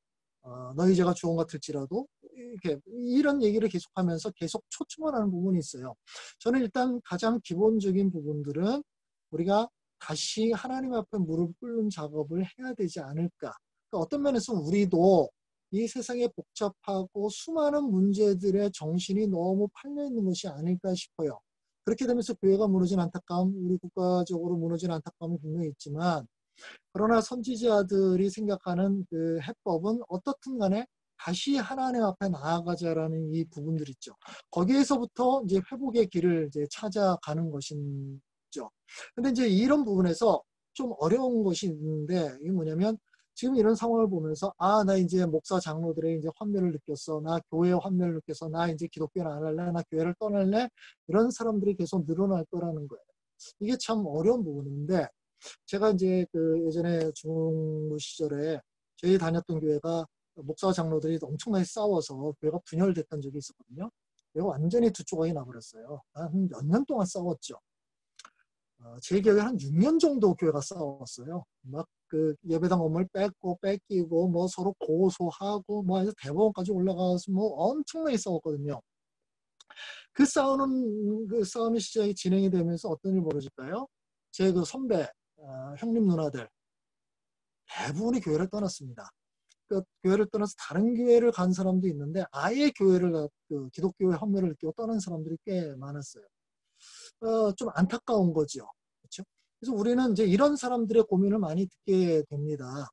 너희 죄가 주홍 같을지라도 이렇게 이런 얘기를 계속하면서 계속 초청을 하는 부분이 있어요. 저는 일단 가장 기본적인 부분들은 우리가 다시 하나님 앞에 무릎 꿇는 작업을 해야 되지 않을까. 그러니까 어떤 면에서 우리도 이 세상에 복잡하고 수많은 문제들의 정신이 너무 팔려 있는 것이 아닐까 싶어요. 그렇게 되면서 교회가 무너진 안타까움, 우리 국가적으로 무너진 안타까움이 분명히 있지만, 그러나 선지자들이 생각하는 그 해법은 어떻든 간에 다시 하나님 앞에 나아가자라는 이 부분들 있죠. 거기에서부터 이제 회복의 길을 이제 찾아가는 것이죠. 근데 이제 이런 부분에서 좀 어려운 것이 있는데, 이게 뭐냐면, 지금 이런 상황을 보면서, 나 이제 목사 장로들의 이제 환멸을 느꼈어. 나 교회의 환멸을 느껴서, 나 이제 기독교를 안 할래. 나 교회를 떠날래. 이런 사람들이 계속 늘어날 거라는 거예요. 이게 참 어려운 부분인데, 제가 이제 그 예전에 중무 시절에 저희 다녔던 교회가 목사 장로들이 엄청나게 싸워서 교회가 분열됐던 적이 있었거든요. 교회가 완전히 두 조각이 나버렸어요. 한 몇 년 동안 싸웠죠. 제 기억에 한 6년 정도 교회가 싸웠어요. 막 그 예배당 건물 뺏기고 뭐 서로 고소하고 뭐 해서 대법원까지 올라가서 뭐 엄청나게 싸웠거든요. 그 싸움이 시작이 진행이 되면서 어떤 일이 벌어질까요? 제 그 선배, 형님 누나들 대부분이 교회를 떠났습니다. 그 교회를 떠나서 다른 교회를 간 사람도 있는데 아예 교회를 그 기독교의 환멸을 느끼고 떠난 사람들이 꽤 많았어요. 좀 안타까운 거죠. 그렇죠? 그래서 우리는 이제 이런 사람들의 고민을 많이 듣게 됩니다.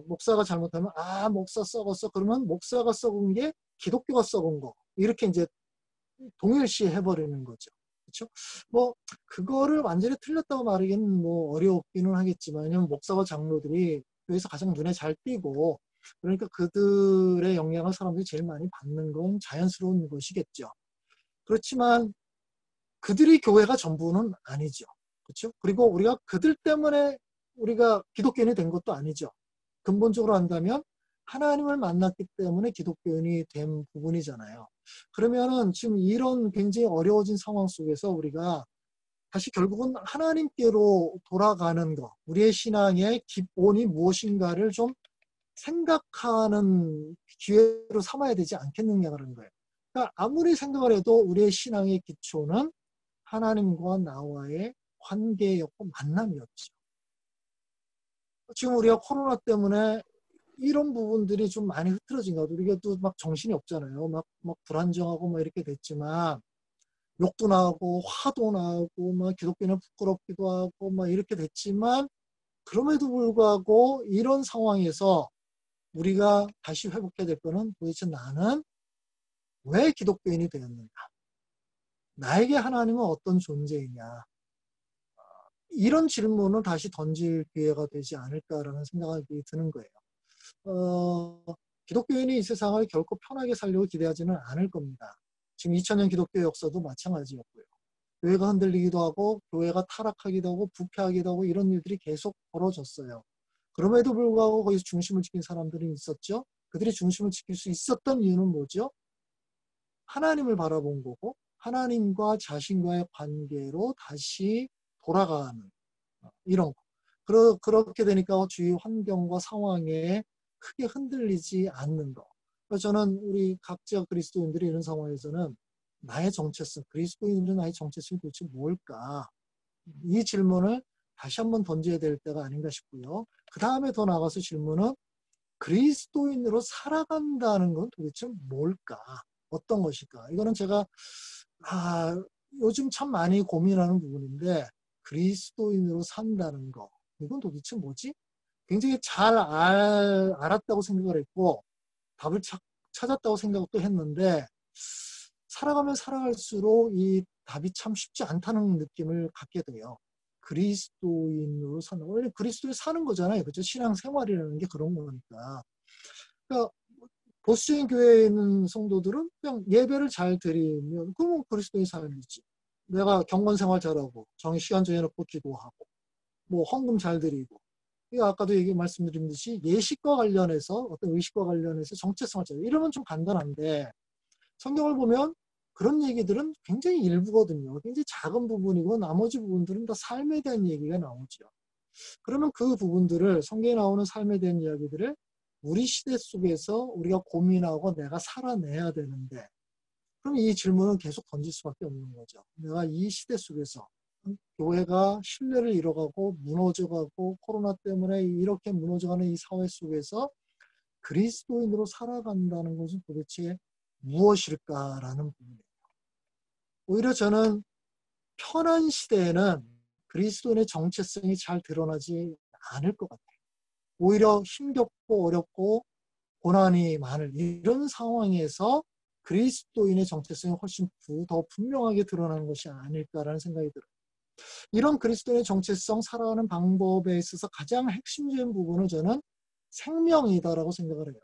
목사가 잘못하면 목사 썩었어. 그러면 목사가 썩은 게 기독교가 썩은 거. 이렇게 이제 동일시 해버리는 거죠. 그렇죠? 뭐 그거를 완전히 틀렸다고 말하기는 뭐 어렵기는 하겠지만, 왜냐면 목사와 장로들이 교회에서 가장 눈에 잘 띄고, 그러니까 그들의 영향을 사람들이 제일 많이 받는 건 자연스러운 것이겠죠. 그렇지만 그들이 교회가 전부는 아니죠. 그렇죠? 그리고 우리가 그들 때문에 우리가 기독교인이 된 것도 아니죠. 근본적으로 한다면 하나님을 만났기 때문에 기독교인이 된 부분이잖아요. 그러면은 지금 이런 굉장히 어려워진 상황 속에서 우리가 다시 결국은 하나님께로 돌아가는 것, 우리의 신앙의 기본이 무엇인가를 좀 생각하는 기회로 삼아야 되지 않겠느냐는 거예요. 그러니까 아무리 생각을 해도 우리의 신앙의 기초는 하나님과 나와의 관계였고 만남이었죠. 지금 우리가 코로나 때문에 이런 부분들이 좀 많이 흐트러진 것 같아요. 우리가 또 막 정신이 없잖아요. 막 불안정하고 막 이렇게 됐지만, 욕도 나고 화도 나고 막 기독교는 부끄럽기도 하고 막 이렇게 됐지만, 그럼에도 불구하고 이런 상황에서 우리가 다시 회복해야 될 거는 도대체 나는 왜 기독교인이 되었는가? 나에게 하나님은 어떤 존재이냐? 이런 질문을 다시 던질 기회가 되지 않을까라는 생각이 드는 거예요. 기독교인이 이 세상을 결코 편하게 살려고 기대하지는 않을 겁니다. 지금 2000년 기독교 역사도 마찬가지였고요. 교회가 흔들리기도 하고 교회가 타락하기도 하고 부패하기도 하고 이런 일들이 계속 벌어졌어요. 그럼에도 불구하고 거기서 중심을 지킨 사람들이 있었죠. 그들이 중심을 지킬 수 있었던 이유는 뭐죠? 하나님을 바라본 거고 하나님과 자신과의 관계로 다시 돌아가는 이런 거. 그렇게 되니까 주위 환경과 상황에 크게 흔들리지 않는 거. 그래서 저는 우리 각자 그리스도인들이 이런 상황에서는 나의 정체성, 그리스도인들은 나의 정체성이 도대체 뭘까? 이 질문을 다시 한번 던져야 될 때가 아닌가 싶고요. 그 다음에 더 나가서 질문은 그리스도인으로 살아간다는 건 도대체 뭘까? 어떤 것일까? 이거는 제가 요즘 참 많이 고민하는 부분인데, 그리스도인으로 산다는 거, 이건 도대체 뭐지? 굉장히 잘 알았다고 생각을 했고 답을 찾았다고 생각도 했는데, 살아가면 살아갈수록 이 답이 참 쉽지 않다는 느낌을 갖게 돼요. 그리스도인으로 사는, 원래 그리스도에 사는 거잖아요. 그렇죠? 신앙생활이라는 게 그런 거니까. 그러니까 보수적인 교회에 있는 성도들은 그냥 예배를 잘 드리면 그러면 그리스도의 삶이지. 내가 경건생활 잘하고 시간 정해놓고 기도하고 뭐 헌금 잘 드리고, 아까도 말씀드린 듯이 예식과 관련해서 어떤 의식과 관련해서 정체성을 찾아 이러면 좀 간단한데, 성경을 보면 그런 얘기들은 굉장히 일부거든요. 굉장히 작은 부분이고 나머지 부분들은 다 삶에 대한 얘기가 나오죠. 그러면 그 부분들을 성경에 나오는 삶에 대한 이야기들을 우리 시대 속에서 우리가 고민하고 내가 살아내야 되는데 그럼 이 질문은 계속 던질 수밖에 없는 거죠. 내가 이 시대 속에서 교회가 신뢰를 잃어가고 무너져가고 코로나 때문에 이렇게 무너져가는 이 사회 속에서 그리스도인으로 살아간다는 것은 도대체 무엇일까라는 부분이에요. 오히려 저는 편한 시대에는 그리스도인의 정체성이 잘 드러나지 않을 것 같아요. 오히려 힘겹고 어렵고 고난이 많을 이런 상황에서 그리스도인의 정체성이 훨씬 더 분명하게 드러나는 것이 아닐까라는 생각이 들어요. 이런 그리스도인의 정체성 살아가는 방법에 있어서 가장 핵심적인 부분은 저는 생명이다라고 생각을 해요.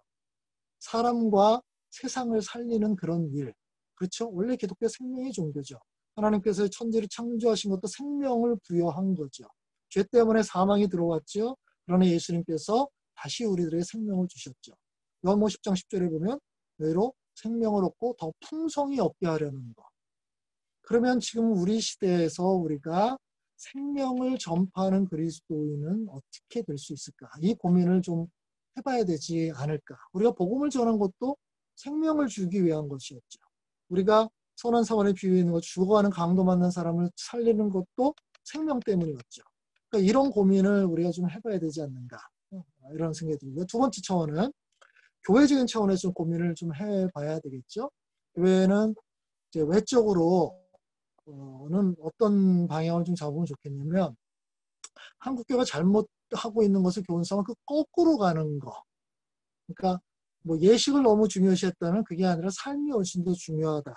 사람과 세상을 살리는 그런 일. 그렇죠? 원래 기독교 생명의 종교죠. 하나님께서 천지를 창조하신 것도 생명을 부여한 거죠. 죄 때문에 사망이 들어왔죠. 그러나 예수님께서 다시 우리들에게 생명을 주셨죠. 요한복음 10장 10절에 보면 너희로 생명을 얻고 더 풍성히 얻게 하려는 것. 그러면 지금 우리 시대에서 우리가 생명을 전파하는 그리스도인은 어떻게 될 수 있을까? 이 고민을 좀 해봐야 되지 않을까? 우리가 복음을 전한 것도 생명을 주기 위한 것이었죠. 우리가 선한 사원의 비유에 있는 것, 죽어가는 강도 만난 사람을 살리는 것도 생명 때문이었죠. 그러니까 이런 고민을 우리가 좀 해봐야 되지 않는가? 이런 생각이 들고요. 두 번째 차원은 교회적인 차원에서 좀 고민을 좀 해봐야 되겠죠. 교회는 이제 외적으로 는 어떤 방향을 좀 잡으면 좋겠냐면 한국교회가 잘못하고 있는 것을 교훈상은 그 거꾸로 가는 거. 그러니까 뭐 예식을 너무 중요시했다면 그게 아니라 삶이 훨씬 더 중요하다.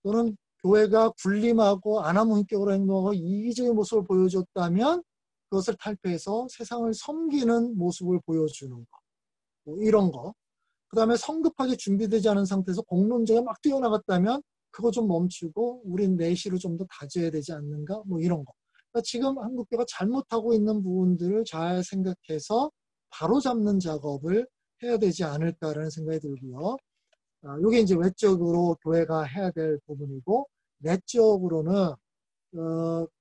또는 교회가 군림하고 아나무인격으로 행동하고 이기적인 모습을 보여줬다면 그것을 탈피해서 세상을 섬기는 모습을 보여주는 거. 뭐 이런 거. 그 다음에 성급하게 준비되지 않은 상태에서 공론장에 막 뛰어나갔다면 그거 좀 멈추고 우린 내실을 좀 더 다져야 되지 않는가? 뭐 이런 거. 그러니까 지금 한국교회가 잘못하고 있는 부분들을 잘 생각해서 바로잡는 작업을 해야 되지 않을까라는 생각이 들고요. 이게 이제 외적으로 교회가 해야 될 부분이고 내적으로는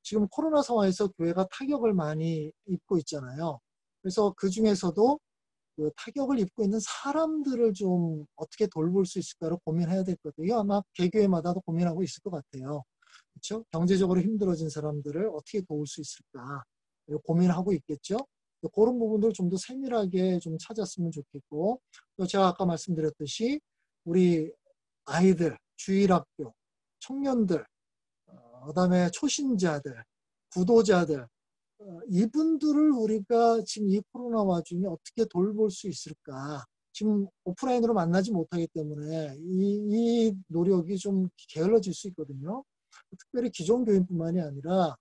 지금 코로나 상황에서 교회가 타격을 많이 입고 있잖아요. 그래서 그 중에서도 그 타격을 입고 있는 사람들을 좀 어떻게 돌볼 수 있을까를 고민해야 될 것 같아요. 이거 아마 개교회마다도 고민하고 있을 것 같아요. 그렇죠? 경제적으로 힘들어진 사람들을 어떻게 도울 수 있을까 고민하고 있겠죠. 그런 부분들을 좀 더 세밀하게 좀 찾았으면 좋겠고 또 제가 아까 말씀드렸듯이 우리 아이들, 주일학교, 청년들, 그다음에 초신자들, 구도자들 이분들을 우리가 지금 이 코로나 와중에 어떻게 돌볼 수 있을까? 지금 오프라인으로 만나지 못하기 때문에 이 노력이 좀 게을러질 수 있거든요. 특별히 기존 교인뿐만이 아니라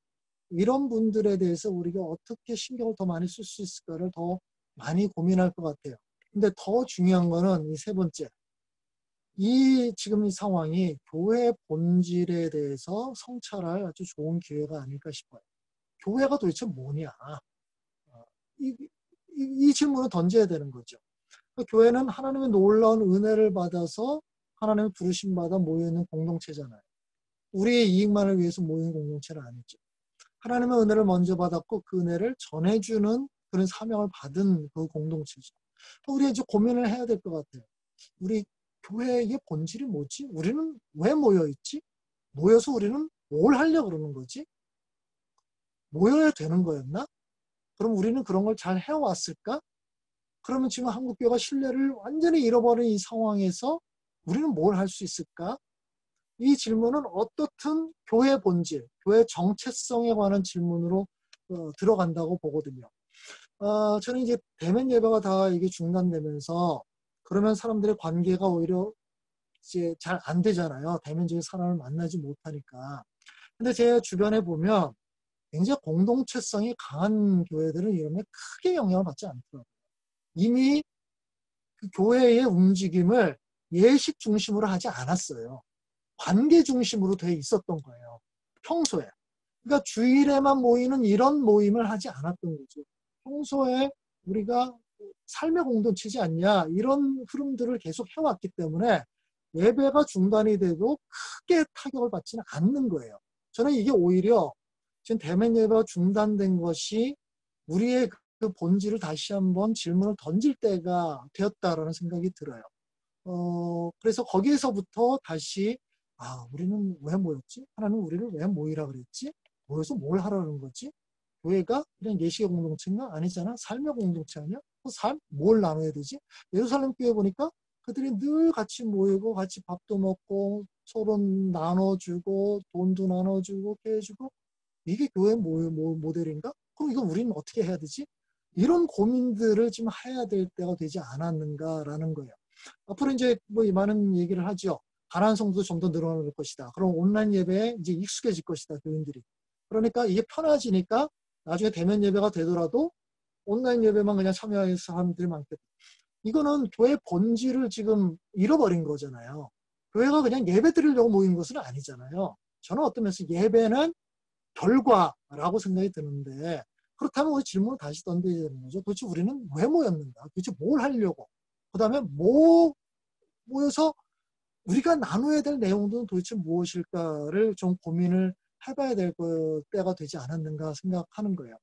이런 분들에 대해서 우리가 어떻게 신경을 더 많이 쓸 수 있을까를 더 많이 고민할 것 같아요. 근데 더 중요한 거는 이 세 번째. 지금 이 상황이 교회 본질에 대해서 성찰할 아주 좋은 기회가 아닐까 싶어요. 교회가 도대체 뭐냐? 이 질문을 던져야 되는 거죠. 교회는 하나님의 놀라운 은혜를 받아서 하나님의 부르심 받아 모여있는 공동체잖아요. 우리의 이익만을 위해서 모이는 공동체는 아니죠. 하나님의 은혜를 먼저 받았고 그 은혜를 전해주는 그런 사명을 받은 그 공동체죠. 우리 이제 고민을 해야 될 것 같아요. 우리 교회의 본질이 뭐지? 우리는 왜 모여있지? 모여서 우리는 뭘 하려고 그러는 거지? 모여야 되는 거였나? 그럼 우리는 그런 걸 잘 해왔을까? 그러면 지금 한국교회가 신뢰를 완전히 잃어버린 이 상황에서 우리는 뭘 할 수 있을까? 이 질문은 어떻든 교회 본질, 교회 정체성에 관한 질문으로 들어간다고 보거든요. 저는 이제 대면 예배가 다 이게 중단되면서 그러면 사람들의 관계가 오히려 이제 잘 안 되잖아요. 대면적인 사람을 만나지 못하니까. 근데 제 주변에 보면 굉장히 공동체성이 강한 교회들은 이러면 크게 영향을 받지 않더라고요. 이미 그 교회의 움직임을 예식 중심으로 하지 않았어요. 관계 중심으로 돼 있었던 거예요. 평소에. 그러니까 주일에만 모이는 이런 모임을 하지 않았던 거죠. 평소에 우리가 삶의 공동체지 않냐 이런 흐름들을 계속 해왔기 때문에 예배가 중단이 돼도 크게 타격을 받지는 않는 거예요. 저는 이게 오히려 지금 대면 예배가 중단된 것이 우리의 그 본질을 다시 한번 질문을 던질 때가 되었다라는 생각이 들어요. 그래서 거기에서부터 다시 우리는 왜 모였지? 하나님 우리를 왜 모이라 그랬지? 모여서 뭘 하라는 거지? 교회가 그냥 예식의 공동체인가? 아니잖아. 삶의 공동체 아니야? 뭘 나눠야 되지? 예루살렘 교회 보니까 그들이 늘 같이 모이고 같이 밥도 먹고 서로 나눠주고 돈도 나눠주고 깨주고 이게 교회 모델인가? 그럼 이거 우리는 어떻게 해야 되지? 이런 고민들을 지금 해야 될 때가 되지 않았는가라는 거예요. 앞으로 이제 뭐 많은 얘기를 하죠. 가난한 성도도 좀 더 늘어날 것이다. 그럼 온라인 예배에 이제 익숙해질 것이다. 교인들이. 그러니까 이게 편해지니까 나중에 대면 예배가 되더라도 온라인 예배만 그냥 참여하는 사람들이 많겠다. 이거는 교회 본질을 지금 잃어버린 거잖아요. 교회가 그냥 예배 드리려고 모인 것은 아니잖아요. 저는 어떤 면에서 예배는 결과라고 생각이 드는데 그렇다면 우리 질문을 다시 던져야 되는 거죠. 도대체 우리는 왜 모였는가? 도대체 뭘 하려고? 그 다음에 모여서 우리가 나눠야 될 내용들은 도대체 무엇일까를 좀 고민을 해봐야 될 때가 되지 않았는가 생각하는 거예요.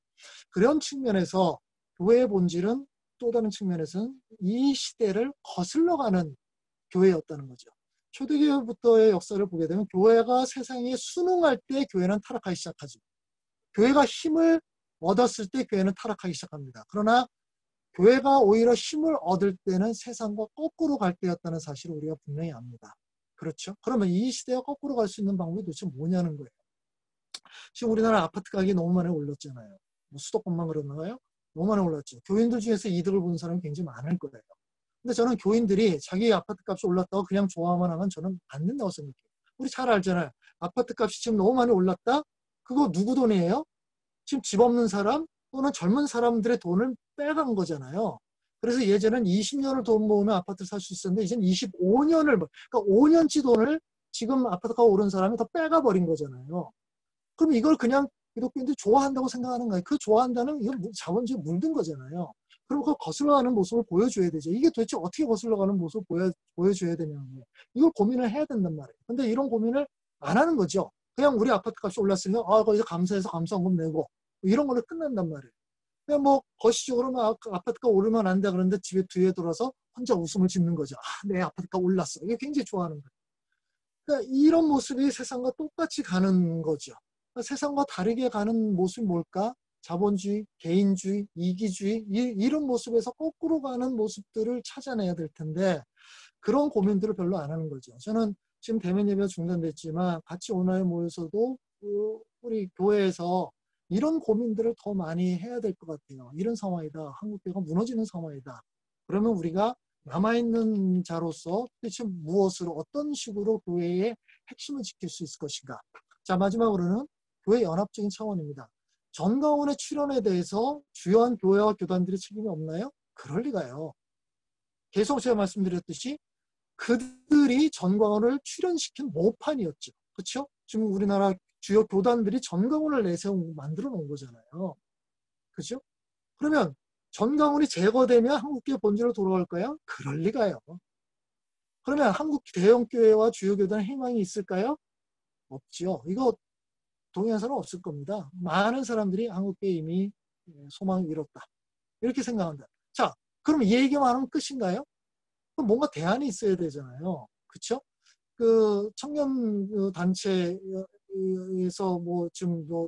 그런 측면에서 교회의 본질은 또 다른 측면에서는 이 시대를 거슬러가는 교회였다는 거죠. 초대교회부터의 역사를 보게 되면 교회가 세상에 순응할 때 교회는 타락하기 시작하죠. 교회가 힘을 얻었을 때 교회는 타락하기 시작합니다. 그러나 교회가 오히려 힘을 얻을 때는 세상과 거꾸로 갈 때였다는 사실을 우리가 분명히 압니다. 그렇죠? 그러면 이 시대와 거꾸로 갈 수 있는 방법이 도대체 뭐냐는 거예요. 지금 우리나라 아파트 가격이 너무 많이 올랐잖아요. 뭐 수도권만 그러나요? 너무 많이 올랐죠. 교인들 중에서 이득을 보는 사람이 굉장히 많을 거예요. 근데 저는 교인들이 자기 아파트 값이 올랐다고 그냥 좋아만 하면 저는 안 된다고 생각해요. 우리 잘 알잖아요. 아파트 값이 지금 너무 많이 올랐다? 그거 누구 돈이에요? 지금 집 없는 사람 또는 젊은 사람들의 돈을 빼간 거잖아요. 그래서 예전엔 20년을 돈 모으면 아파트를 살 수 있었는데 이제는 25년을, 그러니까 5년치 돈을 지금 아파트가 오른 사람이 다 빼가 버린 거잖아요. 그럼 이걸 그냥 기독교인들이 좋아한다고 생각하는 거예요. 그 좋아한다는 이건 자본주의에 물든 거잖아요. 그럼 그 거슬러가는 모습을 보여줘야 되죠. 이게 도대체 어떻게 거슬러가는 모습을 보여줘야 되냐는 거예요. 이걸 고민을 해야 된단 말이에요. 근데 이런 고민을 안 하는 거죠. 그냥 우리 아파트 값이 올랐으면 거기서 감사해서 감사원금 내고 이런 걸로 끝난단 말이에요. 그냥 뭐 거시적으로 아파트가 오르면 안 돼 그런데 집에 뒤에 돌아서 혼자 웃음을 짓는 거죠. 내 아파트가 올랐어. 이게 굉장히 좋아하는 거예요. 그러니까 이런 모습이 세상과 똑같이 가는 거죠. 그러니까 세상과 다르게 가는 모습이 뭘까? 자본주의, 개인주의, 이기주의 이런 모습에서 거꾸로 가는 모습들을 찾아내야 될 텐데 그런 고민들을 별로 안 하는 거죠. 저는 지금 대면 예배가 중단됐지만 같이 온라인 모여서도 우리 교회에서 이런 고민들을 더 많이 해야 될 것 같아요. 이런 상황이다. 한국교회가 무너지는 상황이다. 그러면 우리가 남아있는 자로서 도대체 무엇으로 어떤 식으로 교회의 핵심을 지킬 수 있을 것인가. 자, 마지막으로는 교회 연합적인 차원입니다. 전광훈의 출연에 대해서 주요한 교회와 교단들의 책임이 없나요? 그럴 리가요. 계속 제가 말씀드렸듯이 그들이 전광훈을 출연시킨 모판이었죠. 그렇죠? 지금 우리나라 주요 교단들이 전광훈을 내세우고 만들어 놓은 거잖아요. 그죠? 그러면 전광훈이 제거되면 한국교회 본질로 돌아갈까요? 그럴 리가요. 그러면 한국 대형교회와 주요 교단에 희망이 있을까요? 없죠. 이거 동의한 사람 없을 겁니다. 많은 사람들이 한국교회 이미 소망을 잃었다. 이렇게 생각한다. 자, 그럼 이 얘기만 하면 끝인가요? 그럼 뭔가 대안이 있어야 되잖아요. 그렇죠? 그 청년 단체에서 뭐 지금 뭐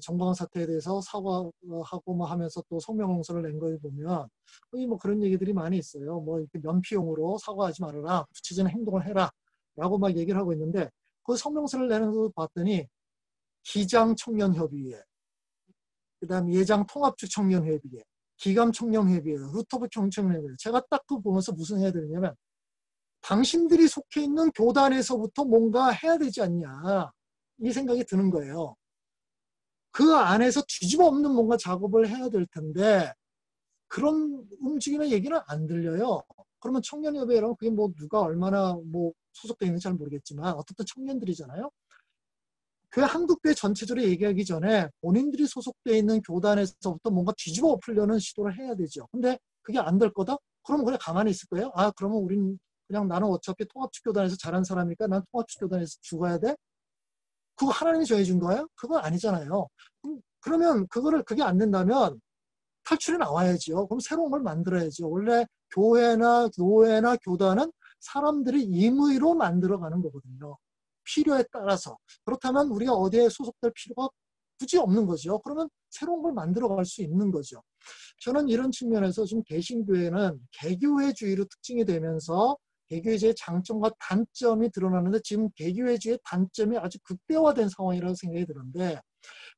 정광훈 사태에 대해서 사과하고 뭐 하면서 또 성명공서를 낸 걸 보면 거의 뭐 그런 얘기들이 많이 있어요. 뭐 이렇게 면피용으로 사과하지 말아라, 구체적인 행동을 해라라고 막 얘기를 하고 있는데 그 성명서를 내는 거 봤더니 기장 청년협의회, 그다음 예장 통합주 청년협의회, 기감 청년협의회, 루터브 청년협의회. 제가 딱 그 보면서 무슨 해야 되냐면 당신들이 속해 있는 교단에서부터 뭔가 해야 되지 않냐 이 생각이 드는 거예요. 그 안에서 뒤집어 엎는 뭔가 작업을 해야 될 텐데 그런 움직임의 얘기는 안 들려요. 그러면 청년협의회라면 그게 뭐 누가 얼마나 뭐 소속되어 있는지 잘 모르겠지만 어쨌든 청년들이잖아요. 그 한국교회 전체적으로 얘기하기 전에 본인들이 소속되어 있는 교단에서부터 뭔가 뒤집어 엎으려는 시도를 해야 되죠. 근데 그게 안 될 거다? 그러면 그냥 가만히 있을 거예요? 그러면 우린 그냥 나는 어차피 통합축교단에서 자란 사람이니까 난 통합축교단에서 죽어야 돼? 그거 하나님이 정해준 거예요? 그건 아니잖아요. 그러면 그게 안 된다면 탈출이 나와야지요. 그럼 새로운 걸 만들어야죠. 원래 교회나 노회나 교단은 사람들이 임의로 만들어가는 거거든요. 필요에 따라서. 그렇다면 우리가 어디에 소속될 필요가 굳이 없는 거죠. 그러면 새로운 걸 만들어갈 수 있는 거죠. 저는 이런 측면에서 지금 개신교회는 개교회주의로 특징이 되면서 개교회주의의 장점과 단점이 드러나는데 지금 개교회주의의 단점이 아주 극대화된 상황이라고 생각이 드는데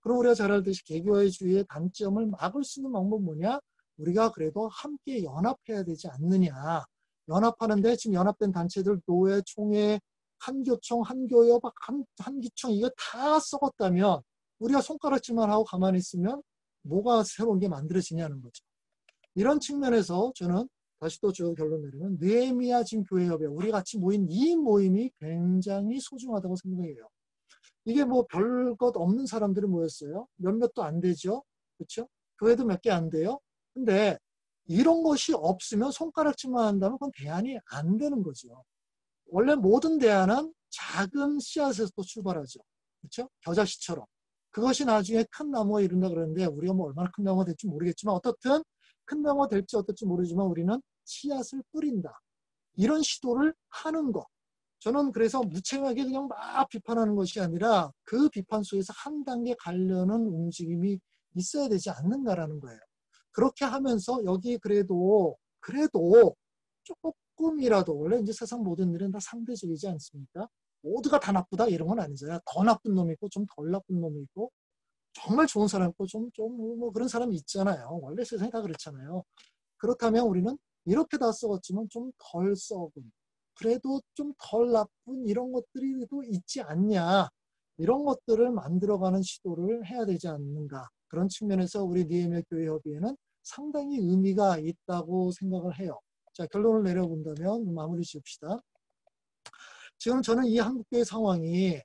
그럼 우리가 잘 알듯이 개교회주의의 단점을 막을 수 있는 방법은 뭐냐? 우리가 그래도 함께 연합해야 되지 않느냐. 연합하는데 지금 연합된 단체들 노회, 총회, 한교총, 한교협, 한기총 이거 다 썩었다면 우리가 손가락질만 하고 가만히 있으면 뭐가 새로운 게 만들어지냐는 거죠. 이런 측면에서 저는 다시 또 저 결론 내리면 느헤미야 지금 교회협에 우리 같이 모인 이 모임이 굉장히 소중하다고 생각해요. 이게 뭐 별것 없는 사람들이 모였어요. 몇몇도 안 되죠. 그렇죠? 교회도 몇 개 안 돼요. 근데 이런 것이 없으면 손가락질만 한다면 그건 대안이 안 되는 거죠. 원래 모든 대안은 작은 씨앗에서 또 출발하죠. 그렇죠? 겨자씨처럼. 그것이 나중에 큰 나무가 이룬다 그러는데 우리가 뭐 얼마나 큰 나무가 될지 모르겠지만 어떻든 큰 나무가 될지 어떨지 모르지만 우리는 씨앗을 뿌린다. 이런 시도를 하는 것. 저는 그래서 무책임하게 그냥 막 비판하는 것이 아니라 그 비판 속에서 한 단계 가려는 움직임이 있어야 되지 않는가라는 거예요. 그렇게 하면서 여기 그래도 조금이라도 원래 이제 세상 모든 일은 다 상대적이지 않습니까? 모두가 다 나쁘다 이런 건 아니잖아요. 더 나쁜 놈이 있고 좀 덜 나쁜 놈이 있고 정말 좋은 사람 있고 좀 뭐 그런 사람이 있잖아요. 원래 세상이 다 그렇잖아요. 그렇다면 우리는 이렇게 다 썩었지만 좀 덜 썩은 그래도 좀 덜 나쁜 이런 것들이 또 있지 않냐 이런 것들을 만들어가는 시도를 해야 되지 않는가 그런 측면에서 우리 느헤미야 교회 협의회는 상당히 의미가 있다고 생각을 해요. 자 결론을 내려본다면 마무리 지읍시다. 지금 저는 이 한국교회 상황이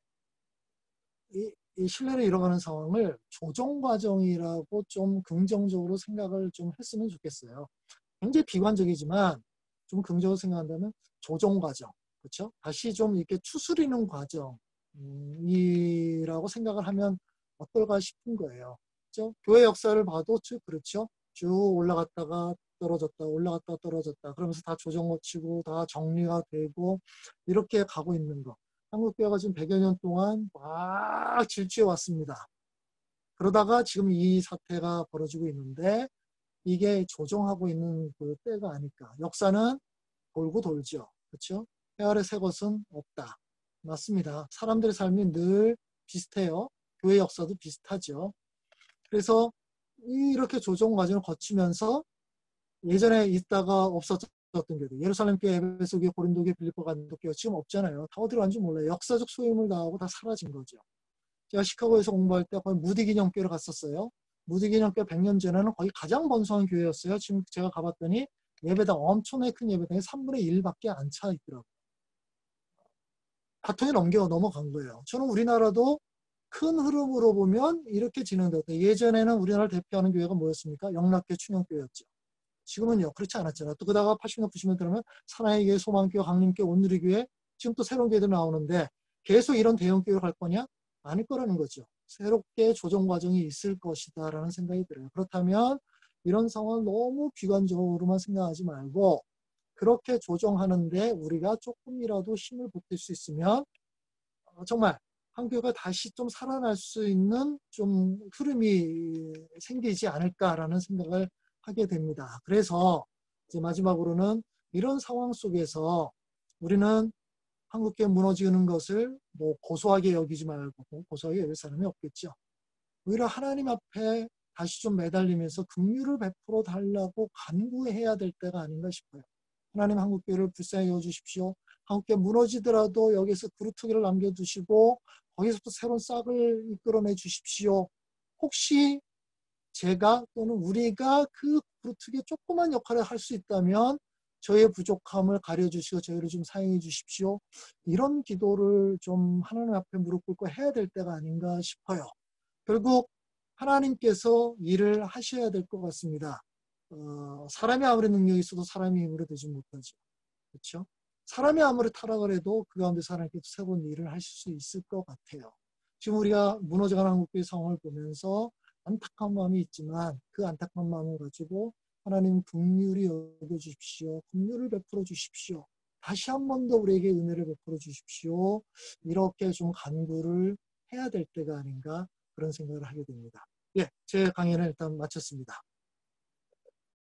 이 신뢰를 잃어가는 상황을 조정 과정이라고 좀 긍정적으로 생각을 좀 했으면 좋겠어요. 굉장히 비관적이지만 좀 긍정적으로 생각한다면 조정 과정, 그렇죠? 다시 좀 이렇게 추스리는 과정이라고 생각을 하면 어떨까 싶은 거예요. 그렇죠? 교회 역사를 봐도 쭉 그렇죠. 쭉 올라갔다가 떨어졌다, 올라갔다가 떨어졌다. 그러면서 다 조정 거치고 다 정리가 되고 이렇게 가고 있는 거. 한국교회가 지금 100여 년 동안 막 질주해 왔습니다. 그러다가 지금 이 사태가 벌어지고 있는데 이게 조정하고 있는 그 때가 아닐까. 역사는 돌고 돌죠. 그렇죠? 해 아래 새 것은 없다. 맞습니다. 사람들의 삶이 늘 비슷해요. 교회 역사도 비슷하죠. 그래서 이렇게 조정 과정을 거치면서 예전에 있다가 없었던 교회, 예루살렘 교회, 에베소 교회, 고린도 교회, 빌립보 간도 교회 지금 없잖아요. 다 어디로 간지 몰라요. 역사적 소임을 다하고 다 사라진 거죠. 제가 시카고에서 공부할 때 거의 무디 기념교회를 갔었어요. 무디 기념교회 100년 전에는 거의 가장 번성한 교회였어요. 지금 제가 가봤더니 예배당 엄청나게 큰 예배당이 3분의 1밖에 안 차 있더라고요. 바통에 넘어간 거예요. 저는 우리나라도 큰 흐름으로 보면 이렇게 진행됐다. 예전에는 우리나라를 대표하는 교회가 뭐였습니까? 영락교회, 충영교회였죠. 지금은요. 그렇지 않았잖아요. 또 그다가 80년, 90년 들어면 사나이교회, 소망교회, 강림교회, 온누리교회 지금 또 새로운 교회들 나오는데 계속 이런 대형 교회로 갈 거냐? 아닐 거라는 거죠. 새롭게 조정 과정이 있을 것이다 라는 생각이 들어요. 그렇다면 이런 상황을 너무 비관적으로만 생각하지 말고 그렇게 조정하는데 우리가 조금이라도 힘을 보탤 수 있으면 정말 한교가 다시 좀 살아날 수 있는 좀 흐름이 생기지 않을까라는 생각을 하게 됩니다. 그래서 이제 마지막으로는 이런 상황 속에서 우리는 한국교회 무너지는 것을 뭐 고소하게 여기지 말고 고소하게 여길 사람이 없겠죠. 오히려 하나님 앞에 다시 좀 매달리면서 긍휼을 베풀어 달라고 간구해야 될 때가 아닌가 싶어요. 하나님 한국교회를 불쌍히 여주십시오. 한국교회 무너지더라도 여기서 그루터기를 남겨두시고 거기서부터 새로운 싹을 이끌어내 주십시오. 혹시 제가 또는 우리가 그 그루터기에 조그만 역할을 할 수 있다면 저의 부족함을 가려주시고 저희를 좀 사용해 주십시오. 이런 기도를 좀 하나님 앞에 무릎 꿇고 해야 될 때가 아닌가 싶어요. 결국 하나님께서 일을 하셔야 될 것 같습니다. 사람이 아무리 능력이 있어도 사람이 힘으로 되지 못하죠. 그렇죠? 사람이 아무리 타락을 해도 그 가운데 하나님께서 새로운 일을 하실 수 있을 것 같아요. 지금 우리가 무너져가는 한국교회 상황을 보면서 안타까운 마음이 있지만 그 안타까운 마음을 가지고 하나님 긍휼히 여겨주십시오. 긍휼을 베풀어 주십시오. 다시 한 번 더 우리에게 은혜를 베풀어 주십시오. 이렇게 좀 간구를 해야 될 때가 아닌가 그런 생각을 하게 됩니다. 예, 제 강의는 일단 마쳤습니다.